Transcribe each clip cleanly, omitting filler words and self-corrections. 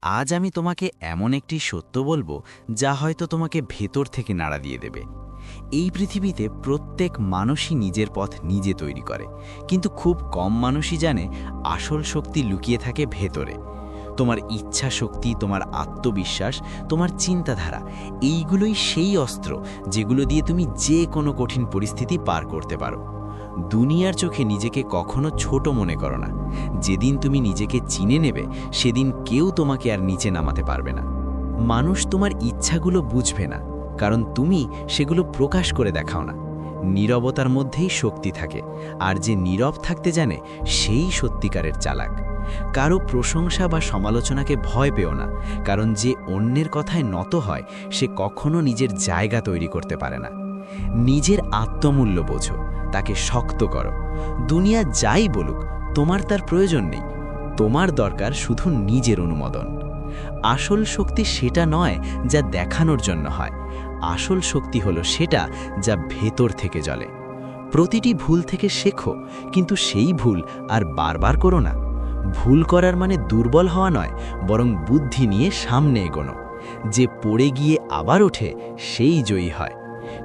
আজ আমি তোমাকে এমন একটি সত্য বলবো যা হয়তো তোমাকে ভেতর থেকে নাড়া দিয়ে দেবে। এই পৃথিবীতে প্রত্যেক মানুষই নিজের পথ নিজে তৈরি করে, কিন্তু খুব কম মানুষই জানে আসল শক্তি লুকিয়ে থাকে ভেতরে। তোমার ইচ্ছা শক্তি, তোমার আত্মবিশ্বাস, তোমার চিন্তাধারা, এইগুলোই সেই অস্ত্র যেগুলো দিয়ে তুমি যে কোনো কঠিন পরিস্থিতি পার করতে পারো। দুনিয়ার চোখে নিজেকে কখনো ছোট মনে করো না। যেদিন তুমি নিজেকে চিনে নেবে, সেদিন কেউ তোমাকে আর নিচে নামাতে পারবে না। মানুষ তোমার ইচ্ছাগুলো বুঝবে না, কারণ তুমি সেগুলো প্রকাশ করে দেখাও না। নীরবতার মধ্যেই শক্তি থাকে, আর যে নীরব থাকতে জানে সেই সত্যিকারের চালাক। কারো প্রশংসা বা সমালোচনাকে ভয় পেও না, কারণ যে অন্যের কথায় নত হয় সে কখনো নিজের জায়গা তৈরি করতে পারে না। নিজের আত্মমূল্য বোঝো, তাকে শক্ত করো। দুনিয়া যাই বলুক, তোমার তার প্রয়োজন নেই। তোমার দরকার শুধু নিজের অনুমোদন। আসল শক্তি সেটা নয় যা দেখানোর জন্য হয়, আসল শক্তি হলো সেটা যা ভেতর থেকে জ্বলে। প্রতিটি ভুল থেকে শেখো, কিন্তু সেই ভুল আর বারবার করো না। ভুল করার মানে দুর্বল হওয়া নয়, বরং বুদ্ধি নিয়ে সামনে এগোনো। যে পড়ে গিয়ে আবার ওঠে সেই জয়ী হয়।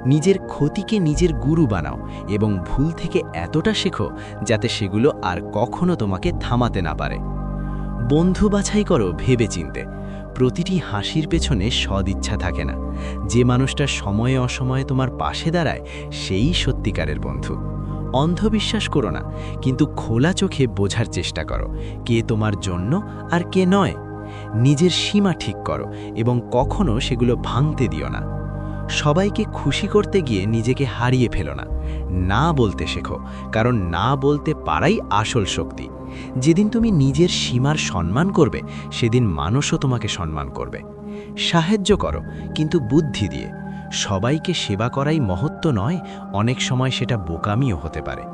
নিজের ক্ষতিকে নিজের গুরু বানাও এবং ভুল থেকে এতটা শেখো যাতে সেগুলো আর কখনো তোমাকে থামাতে না পারে। বন্ধু বাছাই করো ভেবেচিন্তে। প্রতিটি হাসির পেছনে সদিচ্ছা থাকে না। যে মানুষটা সময়ে অসময়ে তোমার পাশে দাঁড়ায় সেই সত্যিকারের বন্ধু। অন্ধবিশ্বাস করো না, কিন্তু খোলা চোখে বোঝার চেষ্টা করো কে তোমার জন্য আর কে নয়। নিজের সীমা ঠিক করো এবং কখনো সেগুলো ভাঙতে দিও না। সবাইকে খুশি করতে গিয়ে নিজেকে হারিয়ে ফেলো না। না বলতে শেখো, কারণ না বলতে পারাই আসল শক্তি। যেদিন তুমি নিজের সীমার সম্মান করবে, সেদিন মানুষও তোমাকে সম্মান করবে। সাহায্য করো, কিন্তু বুদ্ধি দিয়ে। সবাইকে সেবা করাই মহত্ব নয়, অনেক সময় সেটা বোকামিও হতে পারে।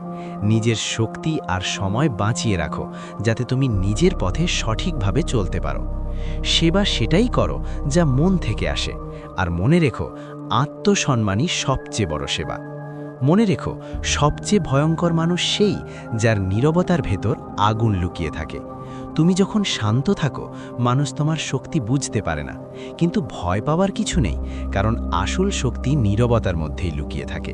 নিজের শক্তি আর সময় বাঁচিয়ে রাখো, যাতে তুমি নিজের পথে সঠিকভাবে চলতে পারো। সেবা সেটাই করো যা মন থেকে আসে, আর মনে রেখো, আত্মসম্মানই সবচেয়ে বড় সেবা। মনে রেখো, সবচেয়ে ভয়ঙ্কর মানুষ সেই যার নীরবতার ভেতর আগুন লুকিয়ে থাকে। তুমি যখন শান্ত থাকো, মানুষ তোমার শক্তি বুঝতে পারে না, কিন্তু ভয় পাওয়ার কিছু নেই, কারণ আসল শক্তি নীরবতার মধ্যেই লুকিয়ে থাকে।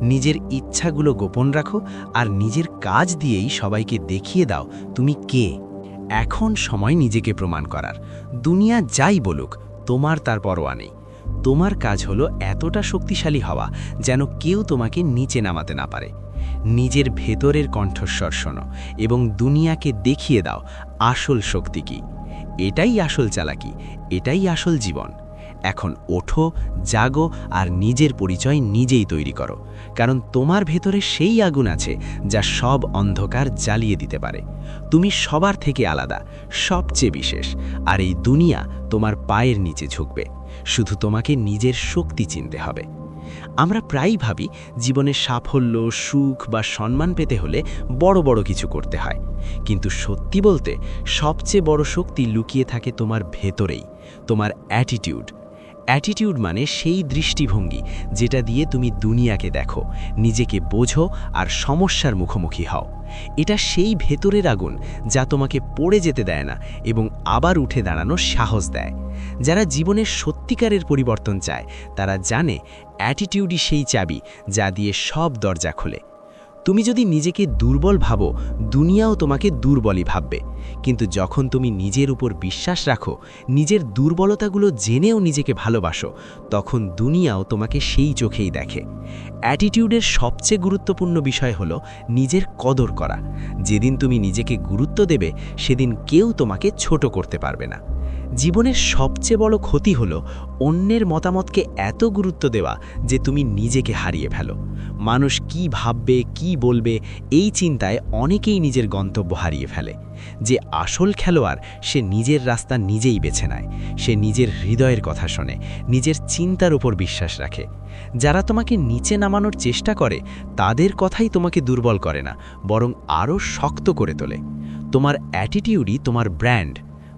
নিজের ইচ্ছাগুলো গোপন রাখো, আর নিজের কাজ দিয়েই সবাইকে দেখিয়ে দাও তুমি কে। এখন সময় নিজেকে প্রমাণ করার। দুনিয়া যাই বলুক, তোমার তার পরোয়া নেই। তোমার কাজ হলো এতটা শক্তিশালী হওয়া যেন কেউ তোমাকে নিচে নামাতে না পারে। নিজের ভেতরের কণ্ঠস্বর শোনো এবং দুনিয়াকে দেখিয়ে দাও আসল শক্তি কি। এটাই আসল চালাকি, এটাই আসল জীবন। এখন ওঠো, জাগো, আর নিজের পরিচয় নিজেই তৈরি করো, কারণ তোমার ভেতরে সেই আগুন আছে যা সব অন্ধকার জ্বালিয়ে দিতে পারে। তুমি সবার থেকে আলাদা, সবচেয়ে বিশেষ, আর এই দুনিয়া তোমার পায়ের নিচে ঝুঁকবে। শুধু তোমাকে নিজের শক্তি চিনতে হবে। আমরা প্রায়ই ভাবি জীবনে সাফল্য, সুখ বা সম্মান পেতে হলে বড় বড় কিছু করতে হয়, কিন্তু সত্যি বলতে সবচেয়ে বড় শক্তি লুকিয়ে থাকে তোমার ভেতরেই, তোমার অ্যাটিটিউড। অ্যাটিটিউড মানে সেই দৃষ্টিভঙ্গি যেটা দিয়ে তুমি দুনিয়াকে দেখো, নিজেকে বোঝো আর সমস্যার মুখোমুখি হও। এটা সেই ভেতরের আগুন যা তোমাকে পড়ে যেতে দেয় না এবং আবার উঠে দাঁড়ানোর সাহস দেয়। যারা জীবনের সত্যিকারের পরিবর্তন চায়, তারা জানে অ্যাটিটিউডই সেই চাবি যা দিয়ে সব দরজা খোলে। তুমি যদি নিজেকে দুর্বল ভাবো, দুনিয়াও তোমাকে দুর্বলই ভাববে। কিন্তু যখন তুমি নিজের উপর বিশ্বাস রাখো, নিজের দুর্বলতাগুলো জেনেও নিজেকে ভালোবাসো, তখন দুনিয়াও তোমাকে সেই চোখেই দেখে। অ্যাটিটিউডের সবচেয়ে গুরুত্বপূর্ণ বিষয় হলো নিজের কদর করা। যেদিন তুমি নিজেকে গুরুত্ব দেবে, সেদিন কেউ তোমাকে ছোট করতে পারবে না। জীবনের সবচেয়ে বড় ক্ষতি হলো অন্যের মতামতকে এত গুরুত্ব দেওয়া যে তুমি নিজেকে হারিয়ে ফেলো। মানুষ কি ভাববে, কি বলবে, এই চিন্তায় অনেকেই নিজের গন্তব্য হারিয়ে ফেলে। যে আসল খেলোয়াড়, সে নিজের রাস্তা নিজেই বেছে নেয়। সে নিজের হৃদয়ের কথা শোনে, নিজের চিন্তার উপর বিশ্বাস রাখে। যারা তোমাকে নিচে নামানোর চেষ্টা করে, তাদের কথাই তোমাকে দুর্বল করে না, বরং আরও শক্ত করে তোলে। তোমার অ্যাটিটিউডই তোমার ব্র্যান্ড।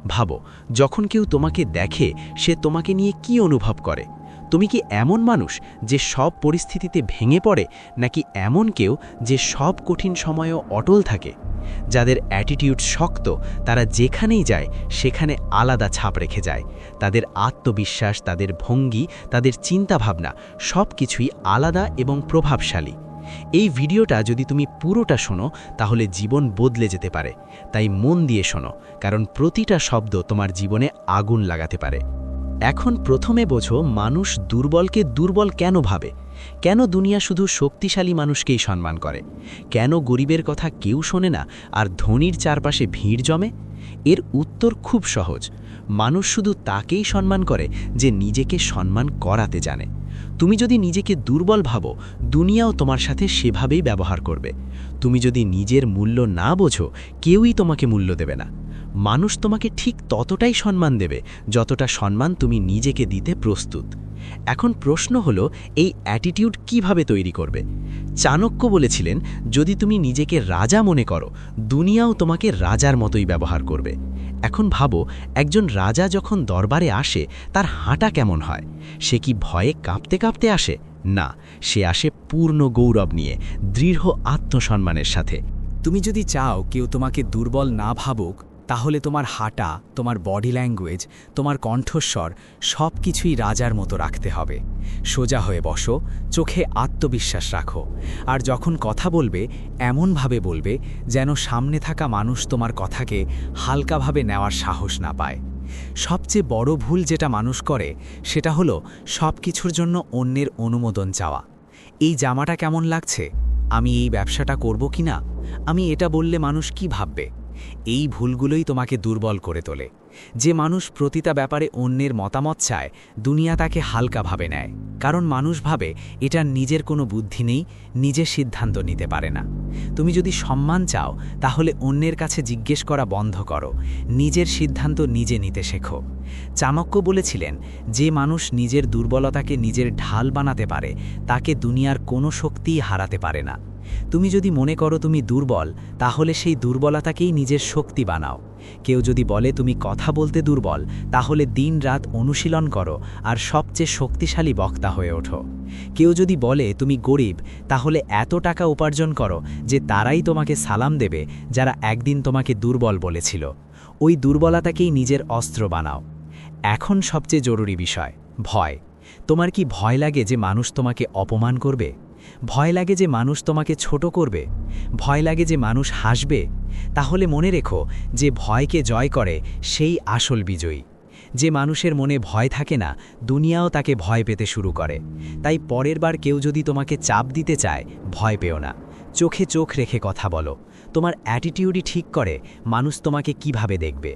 ভাবো, যখন কেউ তোমাকে দেখে, সে তোমাকে নিয়ে কি অনুভব করে? তুমি কি এমন মানুষ যে সব পরিস্থিতিতে ভেঙে পড়ে, নাকি এমন কেউ যে সব কঠিন সময়েও অটল থাকে? যাদের অ্যাটিটিউড শক্ত, তারা যেখানেই যায় সেখানে আলাদা ছাপ রেখে যায়। তাদের আত্মবিশ্বাস, তাদের ভঙ্গি, তাদের চিন্তাভাবনা সব কিছুই আলাদা এবং প্রভাবশালী। এই ভিডিওটা যদি তুমি পুরোটা শোনো তাহলে জীবন বদলে যেতে পারে। তাই মন দিয়ে শোনো, কারণ প্রতিটা শব্দ তোমার জীবনে আগুন লাগাতে পারে। এখন প্রথমে বোঝো মানুষ দুর্বলকে দুর্বল কেন ভাবে। কেন দুনিয়া শুধু শক্তিশালী মানুষকেই সম্মান করে? কেন গরিবের কথা কেউ শোনে না আর ধনীর চারপাশে ভিড় জমে? এর উত্তর খুব সহজ। মানুষ শুধু তাকেই সম্মান করে যে নিজেকে সম্মান করাতে জানে। তুমি যদি নিজেকে দুর্বল ভাবো, দুনিয়াও তোমার সাথে সেভাবেই ব্যবহার করবে। তুমি যদি নিজের মূল্য না বোঝো, কেউই তোমাকে মূল্য দেবে না। মানুষ তোমাকে ঠিক ততটাই সম্মান দেবে যতটা সম্মান তুমি নিজেকে দিতে প্রস্তুত। এখন প্রশ্ন হলো, এই অ্যাটিটিউড কিভাবে তৈরি করবে? চাণক্য বলেছিলেন, যদি তুমি নিজেকে রাজা মনে করো, দুনিয়াও তোমাকে রাজার মতোই ব্যবহার করবে। এখন ভাবো, একজন রাজা যখন দরবারে আসে তার হাঁটা কেমন হয়? সে কি ভয়ে কাঁপতে কাঁপতে আসে? না, সে আসে পূর্ণ গৌরব নিয়ে, দৃঢ় আত্মসম্মানের সাথে। তুমি যদি চাও কেউ তোমাকে দুর্বল না ভাবুক, তাহলে তোমার হাঁটা, তোমার বডি ল্যাঙ্গুয়েজ, তোমার কণ্ঠস্বর সব কিছুই রাজার মতো রাখতে হবে। সোজা হয়ে বসো, চোখে আত্মবিশ্বাস রাখো, আর যখন কথা বলবে এমনভাবে বলবে যেন সামনে থাকা মানুষ তোমার কথাকে হালকাভাবে নেওয়ার সাহস না পায়। সবচেয়ে বড় ভুল যেটা মানুষ করে সেটা হলো সব কিছুর জন্য অন্যের অনুমোদন চাওয়া। এই জামাটা কেমন লাগছে? আমি এই ব্যবসাটা করব কি না? আমি এটা বললে মানুষ কি ভাববে? এই ভুলগুলোই তোমাকে দুর্বল করে তোলে। যে মানুষ প্রতিটা ব্যাপারে অন্যের মতামত চায়, দুনিয়া তাকে হালকাভাবে নেয়, কারণ মানুষ ভাবে এটার নিজের কোনো বুদ্ধি নেই, নিজে সিদ্ধান্ত নিতে পারে না। তুমি যদি সম্মান চাও, তাহলে অন্যের কাছে জিজ্ঞেস করা বন্ধ করো, নিজের সিদ্ধান্ত নিজে নিতে শেখো। চাণক্য বলেছিলেন, যে মানুষ নিজের দুর্বলতাকে নিজের ঢাল বানাতে পারে, তাকে দুনিয়ার কোনো শক্তিই হারাতে পারে না। তুমি যদি মনে করো তুমি দুর্বল, তাহলে সেই দুর্বলতাকেই নিজের শক্তি বানাও। কেউ যদি বলে তুমি কথা বলতে দুর্বল, তাহলে দিন-রাত অনুশীলন করো আর সবচেয়ে শক্তিশালী বক্তা হয়ে ওঠো। কেউ যদি বলে তুমি গরিব, তাহলে এত টাকা উপার্জন করো যে তারাই তোমাকে সালাম দেবে যারা একদিন তোমাকে দুর্বল বলেছিল। ওই দুর্বলতাকেই নিজের অস্ত্র বানাও। এখন সবচেয়ে জরুরি বিষয়, ভয়। তোমার কি ভয় লাগে যে মানুষ তোমাকে অপমান করবে? ভয় লাগে যে মানুষ তোমাকে ছোট করবে? ভয় লাগে যে মানুষ হাসবে? তাহলে মনে রেখো, যে ভয়কে জয় করে সেই আসল বিজয়ী। যে মানুষের মনে ভয় থাকে না, দুনিয়াও তাকে ভয় পেতে শুরু করে। তাই পরের বার কেউ যদি তোমাকে চাপ দিতে চায়, ভয় পেও না, চোখে চোখ রেখে কথা বলো। তোমার অ্যাটিটিউডই ঠিক করে মানুষ তোমাকে কিভাবে দেখবে।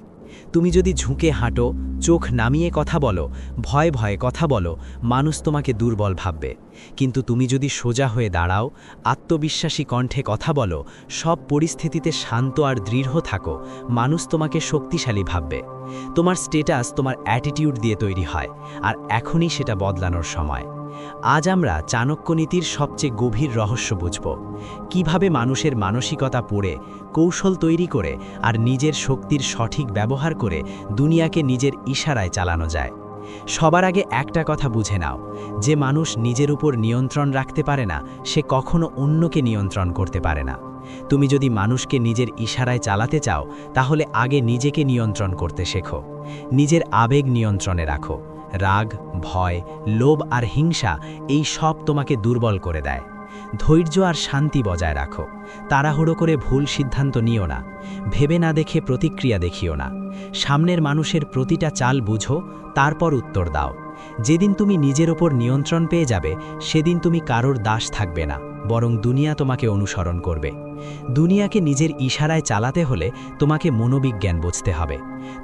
তুমি যদি ঝুঁকে হাঁটো, চোখ নামিয়ে কথা বলো, ভয়ে ভয়ে কথা বলো, মানুষ তোমাকে দুর্বল ভাববে। কিন্তু তুমি যদি সোজা হয়ে দাঁড়াও, আত্মবিশ্বাসী কণ্ঠে কথা বলো, সব পরিস্থিতিতে শান্ত আর দৃঢ় থাকো, মানুষ তোমাকে শক্তিশালী ভাববে। তোমার স্ট্যাটাস তোমার অ্যাটিটিউড দিয়ে তৈরি হয়, আর এখনই সেটা বদলানোর সময়। আজ আমরা চাণক্য নীতির সবচেয়ে গভীর রহস্য বুঝব, কিভাবে মানুষের মানসিকতা পড়ে, কৌশল তৈরি করে আর নিজের শক্তির সঠিক ব্যবহার করে দুনিয়াকে নিজের ইশারায় চালানো যায়। সবার আগে একটা কথা বুঝে নাও, যে মানুষ নিজের উপর নিয়ন্ত্রণ রাখতে পারে না, সে কখনো অন্যকে নিয়ন্ত্রণ করতে পারে না। তুমি যদি মানুষকে নিজের ইশারায় চালাতে চাও, তাহলে আগে নিজেকে নিয়ন্ত্রণ করতে শেখো। নিজের আবেগ নিয়ন্ত্রণে রাখো। রাগ, ভয়, লোভ আর হিংসা এই সব তোমাকে দুর্বল করে দেয়। ধৈর্য আর শান্তি বজায় রাখো। তাড়াহুড়ো করে ভুল সিদ্ধান্ত নিও না। ভেবে না দেখে প্রতিক্রিয়া দেখিও না। সামনের মানুষের প্রতিটা চাল বুঝো, তারপর উত্তর দাও। যেদিন তুমি নিজের ওপর নিয়ন্ত্রণ পেয়ে যাবে, সেদিন তুমি কারোর দাস থাকবে না, বরং দুনিয়া তোমাকে অনুসরণ করবে। দুনিয়াকে নিজের ইশারায় চালাতে হলে তোমাকে মনোবিজ্ঞান বুঝতে হবে।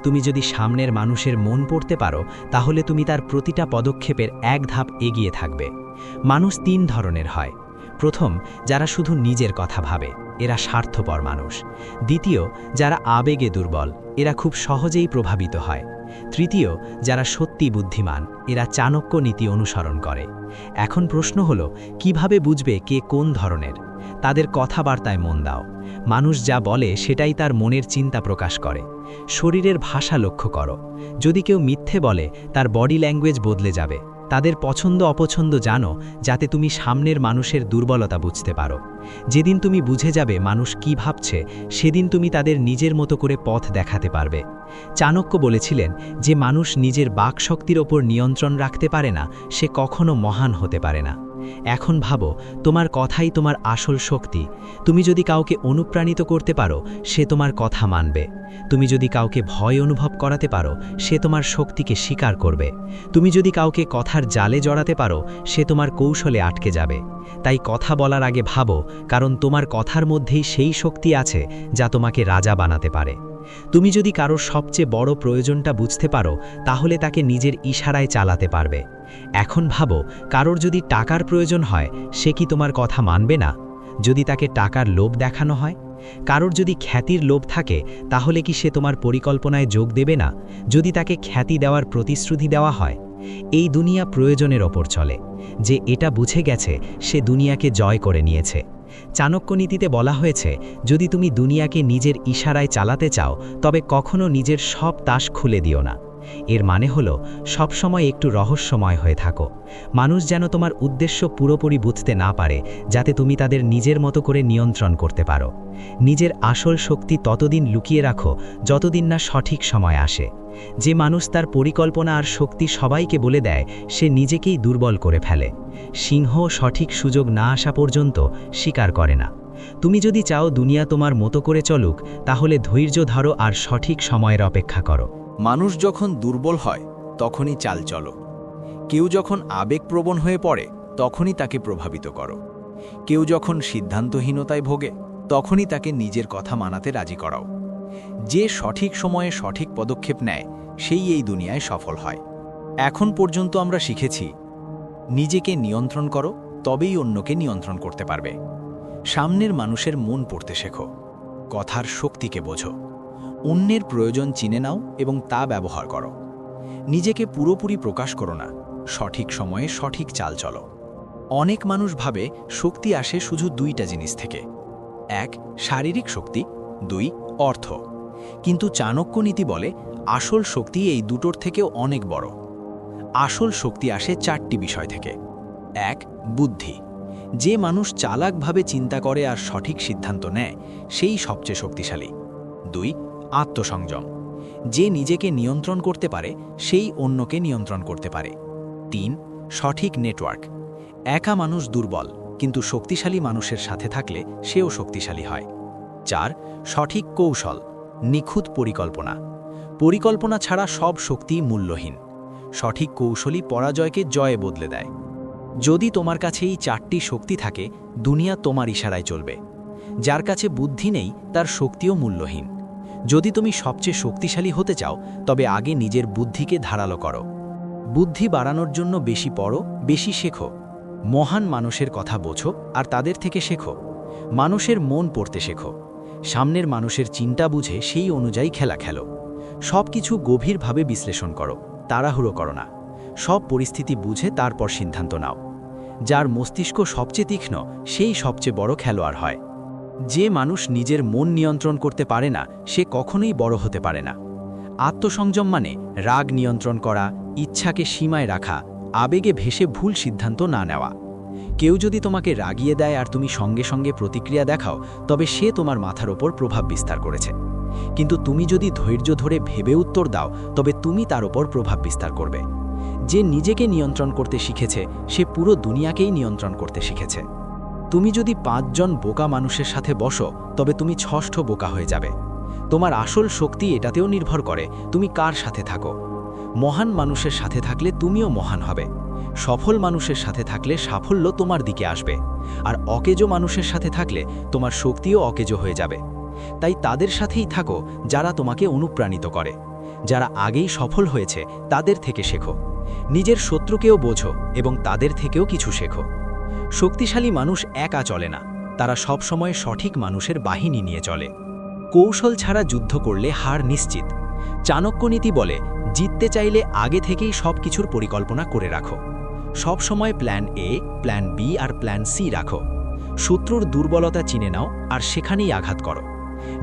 তুমি যদি সামনের মানুষের মন পড়তে পারো, তাহলে তুমি তার প্রতিটা পদক্ষেপের এক ধাপ এগিয়ে থাকবে। মানুষ 3 ধরনের হয়। প্রথম, যারা শুধু নিজের কথা ভাবে, এরা স্বার্থপর মানুষ। দ্বিতীয়, যারা আবেগে দুর্বল, এরা খুব সহজেই প্রভাবিত হয়। তৃতীয়, যারা সত্যি বুদ্ধিমান, এরা চাণক্য নীতি অনুসরণ করে। এখন প্রশ্ন হলো, কিভাবে বুঝবে কে কোন ধরনের? তাদের কথাবার্তায় মন দাও। মানুষ যা বলে সেটাই তার মনের চিন্তা প্রকাশ করে। শরীরের ভাষা লক্ষ্য করো। যদি কেউ মিথ্যে বলে, তার বডি ল্যাঙ্গুয়েজ বদলে যাবে। তাদের পছন্দ অপছন্দ জানো, যাতে তুমি সামনের মানুষের দুর্বলতা বুঝতে পারো। যেদিন তুমি বুঝে যাবে মানুষ কি ভাবছে, সেদিন তুমি তাদের নিজের মতো করে পথ দেখাতে পারবে। চাণক্য বলেছিলেন, যে মানুষ নিজের বাকশক্তির ওপর নিয়ন্ত্রণ রাখতে পারে না, সে কখনো মহান হতে পারে না। এখন ভাবো, তোমার কথাই তোমার আসল শক্তি। তুমি যদি কাউকে অনুপ্রাণিত করতে পারো, সে তোমার কথা মানবে। তুমি যদি কাউকে ভয় অনুভব করাতে পারো, সে তোমার শক্তিকে স্বীকার করবে। তুমি যদি কাউকে কথার জালে জড়াতে পারো, সে তোমার কৌশলে আটকে যাবে। তাই কথা বলার আগে ভাবো, কারণ তোমার কথার মধ্যেই সেই শক্তি আছে যা তোমাকে রাজা বানাতে পারে। তুমি যদি কারোর সবচেয়ে বড় প্রয়োজনটা বুঝতে পারো, তাহলে তাকে নিজের ইশারায় চালাতে পারবে। এখন ভাবো, কারোর যদি টাকার প্রয়োজন হয়, সে কি তোমার কথা মানবে না? যদি তাকে টাকার লোভ দেখানো হয়? কারোর যদি খ্যাতির লোভ থাকে, তাহলে কি সে তোমার পরিকল্পনায় যোগ দেবে না, যদি তাকে খ্যাতি দেওয়ার প্রতিশ্রুতি দেওয়া হয়? এই দুনিয়া প্রয়োজনের ওপর চলে। যে এটা বুঝে গেছে, সে দুনিয়াকে জয় করে নিয়েছে। চাণক্য নীতিতে বলা হয়েছে, যদি তুমি দুনিয়াকে নিজের ইশারায় চালাতে চাও, তবে কখনো নিজের সব তাস খুলে দিও না। এর মানে হলো, সবসময় একটু রহস্যময় হয়ে থাকো। মানুষ যেন তোমার উদ্দেশ্য পুরোপুরি বুঝতে না পারে, যাতে তুমি তাদের নিজের মতো করে নিয়ন্ত্রণ করতে পারো। নিজের আসল শক্তি ততদিন লুকিয়ে রাখো, যতদিন না সঠিক সময় আসে। যে মানুষ তার পরিকল্পনা আর শক্তি সবাইকে বলে দেয়, সে নিজেকেই দুর্বল করে ফেলে। সিংহ সঠিক সুযোগ না আসা পর্যন্ত স্বীকার করে না। তুমি যদি চাও দুনিয়া তোমার মতো করে চলুক, তাহলে ধৈর্য ধরো আর সঠিক সময়ের অপেক্ষা করো। মানুষ যখন দুর্বল হয়, তখনই চাল চলো। কেউ যখন আবেগপ্রবণ হয়ে পড়ে, তখনই তাকে প্রভাবিত করো। কেউ যখন সিদ্ধান্তহীনতায় ভোগে, তখনই তাকে নিজের কথা মানাতে রাজি করাও। যে সঠিক সময়ে সঠিক পদক্ষেপ নেয়, সেই এই দুনিয়ায় সফল হয়। এখন পর্যন্ত আমরা শিখেছি, নিজেকে নিয়ন্ত্রণ করো, তবেই অন্যকে নিয়ন্ত্রণ করতে পারবে। সামনের মানুষের মন পড়তে শেখো, কথার শক্তিকে বোঝো, অন্যের প্রয়োজন চিনে নাও এবং তা ব্যবহার করো। নিজেকে পুরোপুরি প্রকাশ করো না, সঠিক সময়ে সঠিক চাল চলো। অনেক মানুষ ভাবে শক্তি আসে শুধু দুইটা জিনিস থেকে, 1 শারীরিক শক্তি, 2 অর্থ। কিন্তু চাণক্য নীতি বলে, আসল শক্তি এই দুটোর থেকেও অনেক বড়। আসল শক্তি আসে 4টি বিষয় থেকে। 1 বুদ্ধি। যে মানুষ চালাকভাবে চিন্তা করে আর সঠিক সিদ্ধান্ত নেয়, সেই সবচেয়ে শক্তিশালী। 2 আত্মসংযম। যে নিজেকে নিয়ন্ত্রণ করতে পারে, সেই অন্যকে নিয়ন্ত্রণ করতে পারে। 3 সঠিক নেটওয়ার্ক। একা মানুষ দুর্বল, কিন্তু শক্তিশালী মানুষের সাথে থাকলে সেও শক্তিশালী হয়। 4 সঠিক কৌশল, নিখুঁত পরিকল্পনা। পরিকল্পনা ছাড়া সব শক্তি মূল্যহীন। সঠিক কৌশলই পরাজয়কে জয়ে বদলে দেয়। যদি তোমার কাছে এই 4টি শক্তি থাকে, দুনিয়া তোমার ইশারায় চলবে। যার কাছে বুদ্ধি নেই, তার শক্তিও মূল্যহীন। যদি তুমি সবচেয়ে শক্তিশালী হতে চাও, তবে আগে নিজের বুদ্ধিকে ধারালো করো। বুদ্ধি বাড়ানোর জন্য বেশি পড়ো, বেশি শেখো। মহান মানুষের কথা বোঝো আর তাদের থেকে শেখো। মানুষের মন পড়তে শেখো। সামনের মানুষের চিন্তা বুঝে সেই অনুযায়ী খেলা খেলো। সব কিছু গভীরভাবে বিশ্লেষণ করো, তাড়াহুড়ো করো না। সব পরিস্থিতি বুঝে তারপর সিদ্ধান্ত নাও। যার মস্তিষ্ক সবচেয়ে তীক্ষ্ণ, সেই সবচেয়ে বড় খেলোয়াড় হয়। যে মানুষ নিজের মন নিয়ন্ত্রণ করতে পারে না, সে কখনোই বড় হতে পারে না। আত্মসংযম মানে রাগ নিয়ন্ত্রণ করা, ইচ্ছাকে সীমায় রাখা, আবেগে ভেসে ভুল সিদ্ধান্ত না নেওয়া। কেউ যদি তোমাকে রাগিয়ে দেয় আর তুমি সঙ্গে সঙ্গে প্রতিক্রিয়া দেখাও, তবে সে তোমার মাথার ওপর প্রভাব বিস্তার করেছে। কিন্তু তুমি যদি ধৈর্য ধরে ভেবে উত্তর দাও, তবে তুমি তার ওপর প্রভাব বিস্তার করবে। যে নিজেকে নিয়ন্ত্রণ করতে শিখেছে, সে পুরো দুনিয়াকেই নিয়ন্ত্রণ করতে শিখেছে। তুমি যদি 5 জন বোকা মানুষের সাথে বসো, তবে তুমি 6ষ্ঠ বোকা হয়ে যাবে। তোমার আসল শক্তি এটাতেও নির্ভর করে তুমি কার সাথে থাকো। মহান মানুষের সাথে থাকলে তুমিও মহান হবে। সফল মানুষের সাথে থাকলে সাফল্য তোমার দিকে আসবে। আর অকেজো মানুষের সাথে থাকলে তোমার শক্তিও অকেজো হয়ে যাবে। তাই তাদের সাথেই থাকো যারা তোমাকে অনুপ্রাণিত করে। যারা আগেই সফল হয়েছে, তাদের থেকে শেখো। নিজের শত্রুকেও বোঝো এবং তাদের থেকেও কিছু শেখো। শক্তিশালী মানুষ একা চলে না, তারা সবসময় সঠিক মানুষের বাহিনী নিয়ে চলে। কৌশল ছাড়া যুদ্ধ করলে হার নিশ্চিত। চাণক্য নীতি বলে, জিততে চাইলে আগে থেকেই সব কিছুর পরিকল্পনা করে রাখো। সব সময় প্ল্যান এ, প্ল্যান বি আর প্ল্যান সি রাখো। শত্রুর দুর্বলতা চিনে নাও আর সেখানেই আঘাত করো।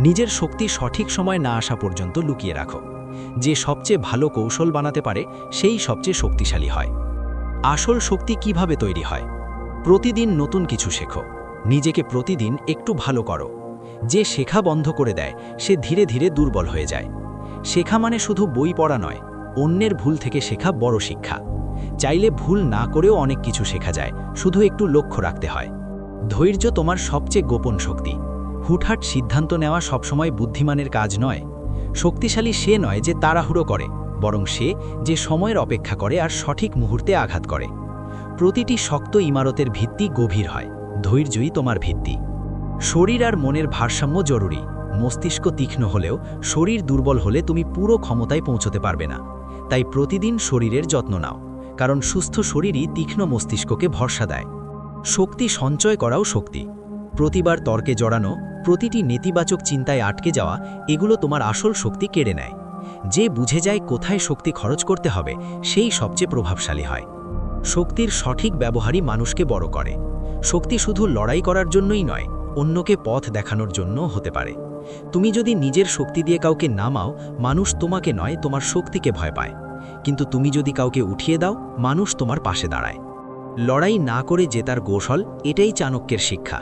নিজের শক্তি সঠিক সময় না আসা পর্যন্ত লুকিয়ে রাখো। যে সবচেয়ে ভালো কৌশল বানাতে পারে, সেই সবচেয়ে শক্তিশালী হয়। আসল শক্তি কিভাবে তৈরি হয়? প্রতিদিন নতুন কিছু শেখো, নিজেকে প্রতিদিন একটু ভালো করো। যে শেখা বন্ধ করে দেয় সে ধীরে ধীরে দুর্বল হয়ে যায়। শেখা মানে শুধু বই পড়া নয়, অন্যের ভুল থেকে শেখা বড় শিক্ষা। চাইলে ভুল না করেও অনেক কিছু শেখা যায়, শুধু একটু লক্ষ্য রাখতে হয়। ধৈর্য তোমার সবচেয়ে গোপন শক্তি। হুটহাট সিদ্ধান্ত নেওয়া সবসময় বুদ্ধিমানের কাজ নয়। শক্তিশালী সে নয় যে তাড়াহুড়ো করে, বরং সে যে সময়ের অপেক্ষা করে আর সঠিক মুহূর্তে আঘাত করে। প্রতিটি শক্ত ইমারতের ভিত্তি গভীর হয়, ধৈর্যই তোমার ভিত্তি। শরীর আর মনের ভারসাম্য জরুরি। মস্তিষ্ক তীক্ষ্ণ হলেও শরীর দুর্বল হলে তুমি পুরো ক্ষমতায় পৌঁছতে পারবে না। তাই প্রতিদিন শরীরের যত্ন নাও, কারণ সুস্থ শরীরই তীক্ষ্ণ মস্তিষ্ককে ভরসা দেয়। শক্তি সঞ্চয় করাও শক্তি। প্রতিবার তর্কে জড়ানো, প্রতিটি নেতিবাচক চিন্তায় আটকে যাওয়া, এগুলো তোমার আসল শক্তি কেড়ে নেয়। যে বুঝে যায় কোথায় শক্তি খরচ করতে হবে, সেই সবচেয়ে প্রভাবশালী হয়। শক্তির সঠিক ব্যবহারই মানুষকে বড় করে। শক্তি শুধু লড়াই করার জন্যই নয়, অন্যকে পথ দেখানোর জন্যও হতে পারে। তুমি যদি নিজের শক্তি দিয়ে কাউকে নামাও, মানুষ তোমাকে নয়, তোমার শক্তিকে ভয় পায়। কিন্তু তুমি যদি কাউকে উঠিয়ে দাও, মানুষ তোমার পাশে দাঁড়ায়। লড়াই না করে জেতার কৌশল, এটাই চাণক্যের শিক্ষা।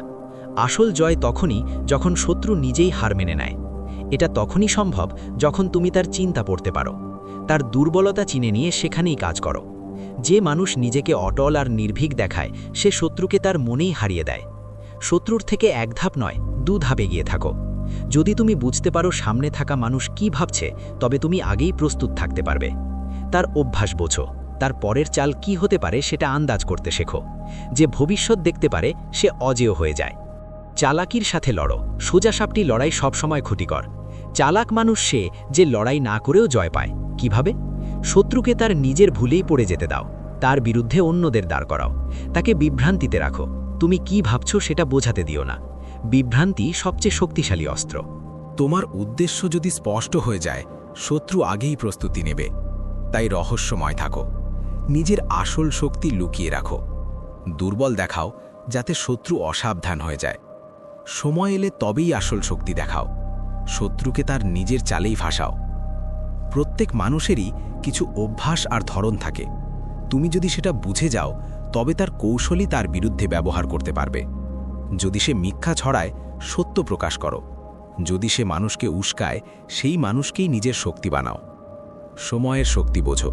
আসল জয় তখনই যখন শত্রু নিজেই হার মেনে নেয়। এটা তখনই সম্ভব যখন তুমি তার চিন্তা পড়তে পারো, তার দুর্বলতা চিনে নিয়ে সেখানেই কাজ করো। যে মানুষ নিজেকে অটল আর নির্ভীক দেখায়, সে শত্রুকে তার মনেই হারিয়ে দেয়। শত্রুর থেকে এক ধাপ নয়, 2 ধাপ এগিয়ে থাকো। যদি তুমি বুঝতে পারো সামনে থাকা মানুষ কি ভাবছে, তবে তুমি আগেই প্রস্তুত থাকতে পারবে। তার অভ্যাস বোঝো, তার পরের চাল কি হতে পারে সেটা আন্দাজ করতে শেখো। যে ভবিষ্যৎ দেখতে পারে সে অজেয় হয়ে যায়। চালাকির সাথে লড়ো, সোজাসাপটি লড়াই সবসময় ক্ষতিকর। চালাক মানুষ সে যে লড়াই না করেও জয় পায়। কিভাবে? শত্রুকে তার নিজের ভুলেই পড়ে যেতে দাও, তার বিরুদ্ধে অন্যদের দাঁড় করাও। তাকে বিভ্রান্তিতে রাখো, তুমি কি ভাবছো সেটা বোঝাতে দিও না। বিভ্রান্তি সবচেয়ে শক্তিশালী অস্ত্র। তোমার উদ্দেশ্য যদি স্পষ্ট হয়ে যায়, শত্রু আগেই প্রস্তুতি নেবে। তাই রহস্যময় থাকো, নিজের আসল শক্তি লুকিয়ে রাখো। দুর্বল দেখাও যাতে শত্রু অসাবধান হয়ে যায়। সময় এলে তবেই আসল শক্তি দেখাও, শত্রুকে তার নিজের চালেই ফাঁসাও। প্রত্যেক মানুষেরই কিছু অভ্যাস আর ধরন থাকে। তুমি যদি সেটা বুঝে যাও, তবে তার কৌশলই তার বিরুদ্ধে ব্যবহার করতে পারবে। যদি সে মিথ্যা ছড়ায়, সত্য প্রকাশ করো। যদি সে মানুষকে উস্কায়, সেই মানুষকেই নিজের শক্তি বানাও। সময়ের শক্তি বোঝো,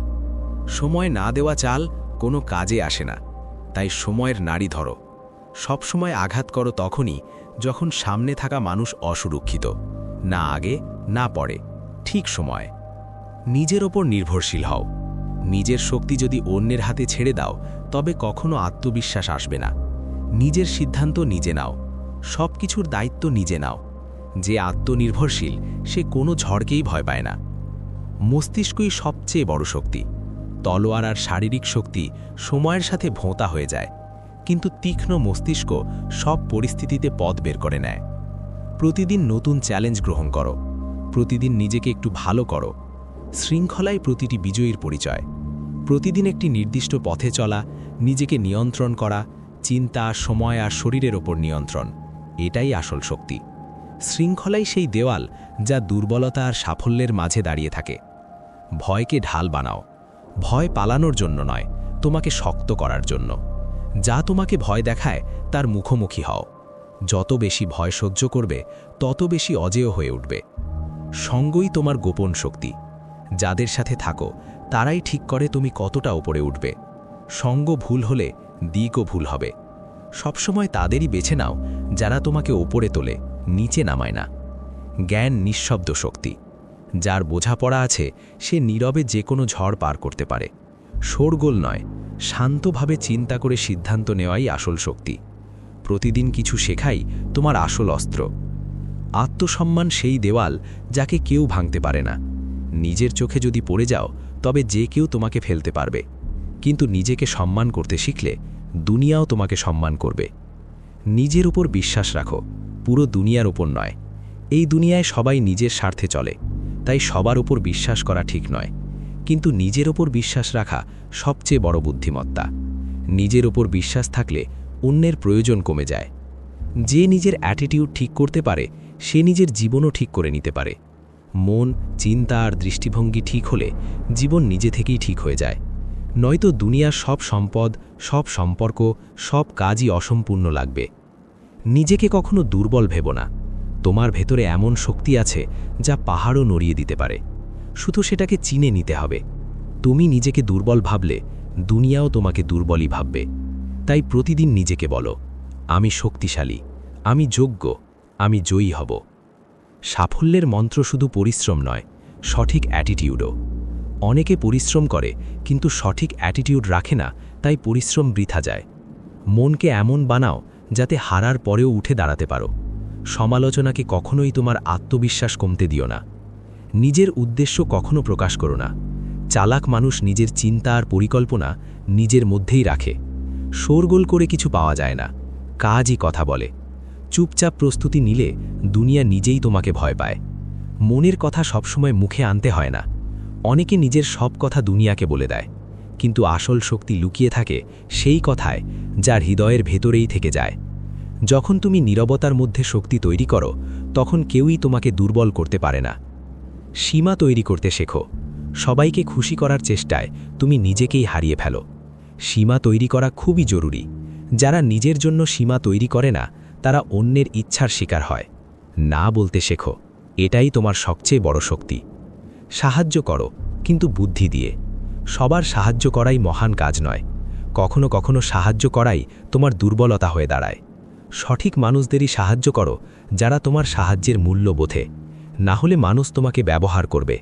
সময় না দেওয়া চাল কোনো কাজে আসে না। তাই সময়ের নাড়ি ধরো। সবসময় আঘাত করো তখনই যখন সামনে থাকা মানুষ অসুরক্ষিত, না আগে না পরে, ঠিক সময়। নিজের ওপর নির্ভরশীল হও। নিজের শক্তি যদি অন্যের হাতে ছেড়ে দাও, তবে কখনো আত্মবিশ্বাস আসবে না। নিজের সিদ্ধান্ত নিজে নাও, সব কিছুর দায়িত্ব নিজে নাও। যে আত্মনির্ভরশীল সে কোনো ঝড়কেই ভয় পায় না। মস্তিষ্কই সবচেয়ে বড় শক্তি। তলোয়ার আর শারীরিক শক্তি সময়ের সাথে ভোঁতা হয়ে যায়, কিন্তু তীক্ষ্ণ মস্তিষ্ক সব পরিস্থিতিতে পথ বের করে নেয়। প্রতিদিন নতুন চ্যালেঞ্জ গ্রহণ করো, প্রতিদিন নিজেকে একটু ভালো করো। শৃঙ্খলাই প্রতিটি বিজয়ীর পরিচয়। প্রতিদিন একটি নির্দিষ্ট পথে চলা, নিজেকে নিয়ন্ত্রণ করা, চিন্তা, সময় আর শরীরের ওপর নিয়ন্ত্রণ, এটাই আসল শক্তি। শৃঙ্খলাই সেই দেওয়াল যা দুর্বলতা আর সাফল্যের মাঝে দাঁড়িয়ে থাকে। ভয়কে ঢাল বানাও, ভয় পালানোর জন্য নয়, তোমাকে শক্ত করার জন্য। যা তোমাকে ভয় দেখায় তার মুখোমুখি হও। যত বেশি ভয় সহ্য করবে, তত বেশি অজেয় হয়ে উঠবে। সঙ্গই তোমার গোপন শক্তি। যাদের সাথে থাকো তারাই ঠিক করে তুমি কতটা উপরে উঠবে। সঙ্গ ভুল হলে দিকও ভুল হবে। সবসময় তাদেরই বেছে নাও যারা তোমাকে ওপরে তোলে, নিচে নামায় না। জ্ঞান নিঃশব্দ শক্তি। যার বোঝাপড়া আছে সে নীরবে যে কোনো ঝড় পার করতে পারে। শোরগোল নয়, শান্তভাবে চিন্তা করে সিদ্ধান্ত নেওয়াই আসল শক্তি। প্রতিদিন কিছু শেখাই তোমার আসল অস্ত্র। আত্মসম্মান সেই দেওয়াল যাকে কেউ ভাঙতে পারে না। নিজের চোখে যদি পড়ে যাও, তবে যে কেউ তোমাকে ফেলতে পারবে, কিন্তু নিজেকে সম্মান করতে শিখলে দুনিয়াও তোমাকে সম্মান করবে। নিজের উপর বিশ্বাস রাখো, পুরো দুনিয়ার উপর নয়। এই দুনিয়ায় সবাই নিজের স্বার্থে চলে, তাই সবার উপর বিশ্বাস করা ঠিক নয়, কিন্তু নিজের ওপর বিশ্বাস রাখা সবচেয়ে বড় বুদ্ধিমত্তা। নিজের ওপর বিশ্বাস থাকলে অন্যের প্রয়োজন কমে যায়। যে নিজের অ্যাটিটিউড ঠিক করতে পারে সে নিজের জীবনও ঠিক করে নিতে পারে। মন, চিন্তা আর দৃষ্টিভঙ্গি ঠিক হলে জীবন নিজে থেকেই ঠিক হয়ে যায়। নয়তো দুনিয়ার সব সম্পদ, সব সম্পর্ক, সব কাজই অসম্পূর্ণ লাগবে। নিজেকে কখনো দুর্বল ভেবো না। তোমার ভেতরে এমন শক্তি আছে যা পাহাড়ও নড়িয়ে দিতে পারে, শুধু সেটাকে চিনে নিতে হবে। তুমি নিজেকে দুর্বল ভাবলে দুনিয়াও তোমাকে দুর্বলই ভাববে। তাই প্রতিদিন নিজেকে বলো, আমি শক্তিশালী, আমি যোগ্য, আমি জয়ী হব। সাফল্যের মন্ত্র শুধু পরিশ্রম নয়, সঠিক অ্যাটিটিউডও। অনেকে পরিশ্রম করে কিন্তু সঠিক অ্যাটিটিউড রাখে না, তাই পরিশ্রম বৃথা যায়। মনকে এমন বানাও যাতে হারার পরেও উঠে দাঁড়াতে পারো। সমালোচনাকে কখনোই তোমার আত্মবিশ্বাস কমতে দিও না। নিজের উদ্দেশ্য কখনো প্রকাশ করো না। চালাক মানুষ নিজের চিন্তা আর পরিকল্পনা নিজের মধ্যেই রাখে। শোরগোল করে কিছু পাওয়া যায় না, কাজই কথা বলে। চুপচাপ প্রস্তুতি নিলে দুনিয়া নিজেই তোমাকে ভয় পায়। মনের কথা সবসময় মুখে আনতে হয় না। অনেকে নিজের সব কথা দুনিয়াকে বলে দেয়, কিন্তু আসল শক্তি লুকিয়ে থাকে সেই কথায় যার হৃদয়ের ভেতরেই থেকে যায়। যখন তুমি নীরবতার মধ্যে শক্তি তৈরি করো, তখন কেউই তোমাকে দুর্বল করতে পারে না। সীমা তৈরি করতে শেখো। সবাইকে খুশি করার চেষ্টায় তুমি নিজেকেই হারিয়ে ফেলো। সীমা তৈরি করা খুবই জরুরি। যারা নিজের জন্য সীমা তৈরি করে না, তারা অন্যের ইচ্ছার শিকার হয়। না বলতে শেখো, এটাই তোমার সবচেয়ে বড় শক্তি। সাহায্য করো, কিন্তু বুদ্ধি দিয়ে। সবার সাহায্য করাই মহান কাজ নয়। কখনো কখনো সাহায্য করাই তোমার দুর্বলতা হয়ে দাঁড়ায়। সঠিক মানুষদেরই সাহায্য করো যারা তোমার সাহায্যের মূল্য বোঝে, না হলে মানুষ তোমাকে ব্যবহার করবে।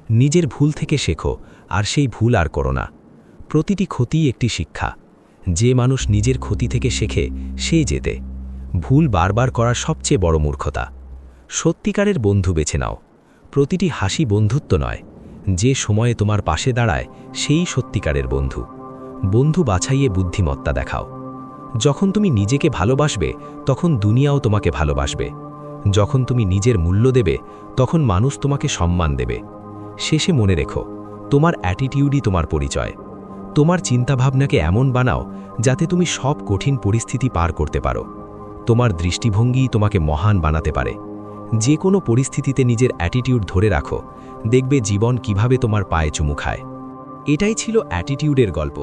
নিজের ভুল থেকে শেখো, আর সেই ভুল আর করো না। প্রতিটি ক্ষতিই একটি শিক্ষা। যে মানুষ নিজের ক্ষতি থেকে শেখে সেই জেতে। ভুল বারবার করার সবচেয়ে বড় মূর্খতা। সত্যিকারের বন্ধু বেছে নাও। প্রতিটি হাসি বন্ধুত্ব নয়। যে সময়ে তোমার পাশে দাঁড়ায় সেই সত্যিকারের বন্ধু। বন্ধু বাছাইয়ে বুদ্ধিমত্তা দেখাও। যখন তুমি নিজেকে ভালোবাসবে, তখন দুনিয়াও তোমাকে ভালোবাসবে। যখন তুমি নিজের মূল্য দেবে, তখন মানুষ তোমাকে সম্মান দেবে। শেষে মনে রেখো, তোমার অ্যাটিটিউডই তোমার পরিচয়। তোমার চিন্তাভাবনাকে এমন বানাও যাতে তুমি সব কঠিন পরিস্থিতি পার করতে পারো। তোমার দৃষ্টিভঙ্গিই তোমাকে মহান বানাতে পারে। যে কোনো পরিস্থিতিতে নিজের অ্যাটিটিউড ধরে রাখো, দেখবে জীবন কিভাবে তোমার পায়ে চুমু খায়। এটাই ছিল অ্যাটিটিউডের গল্প,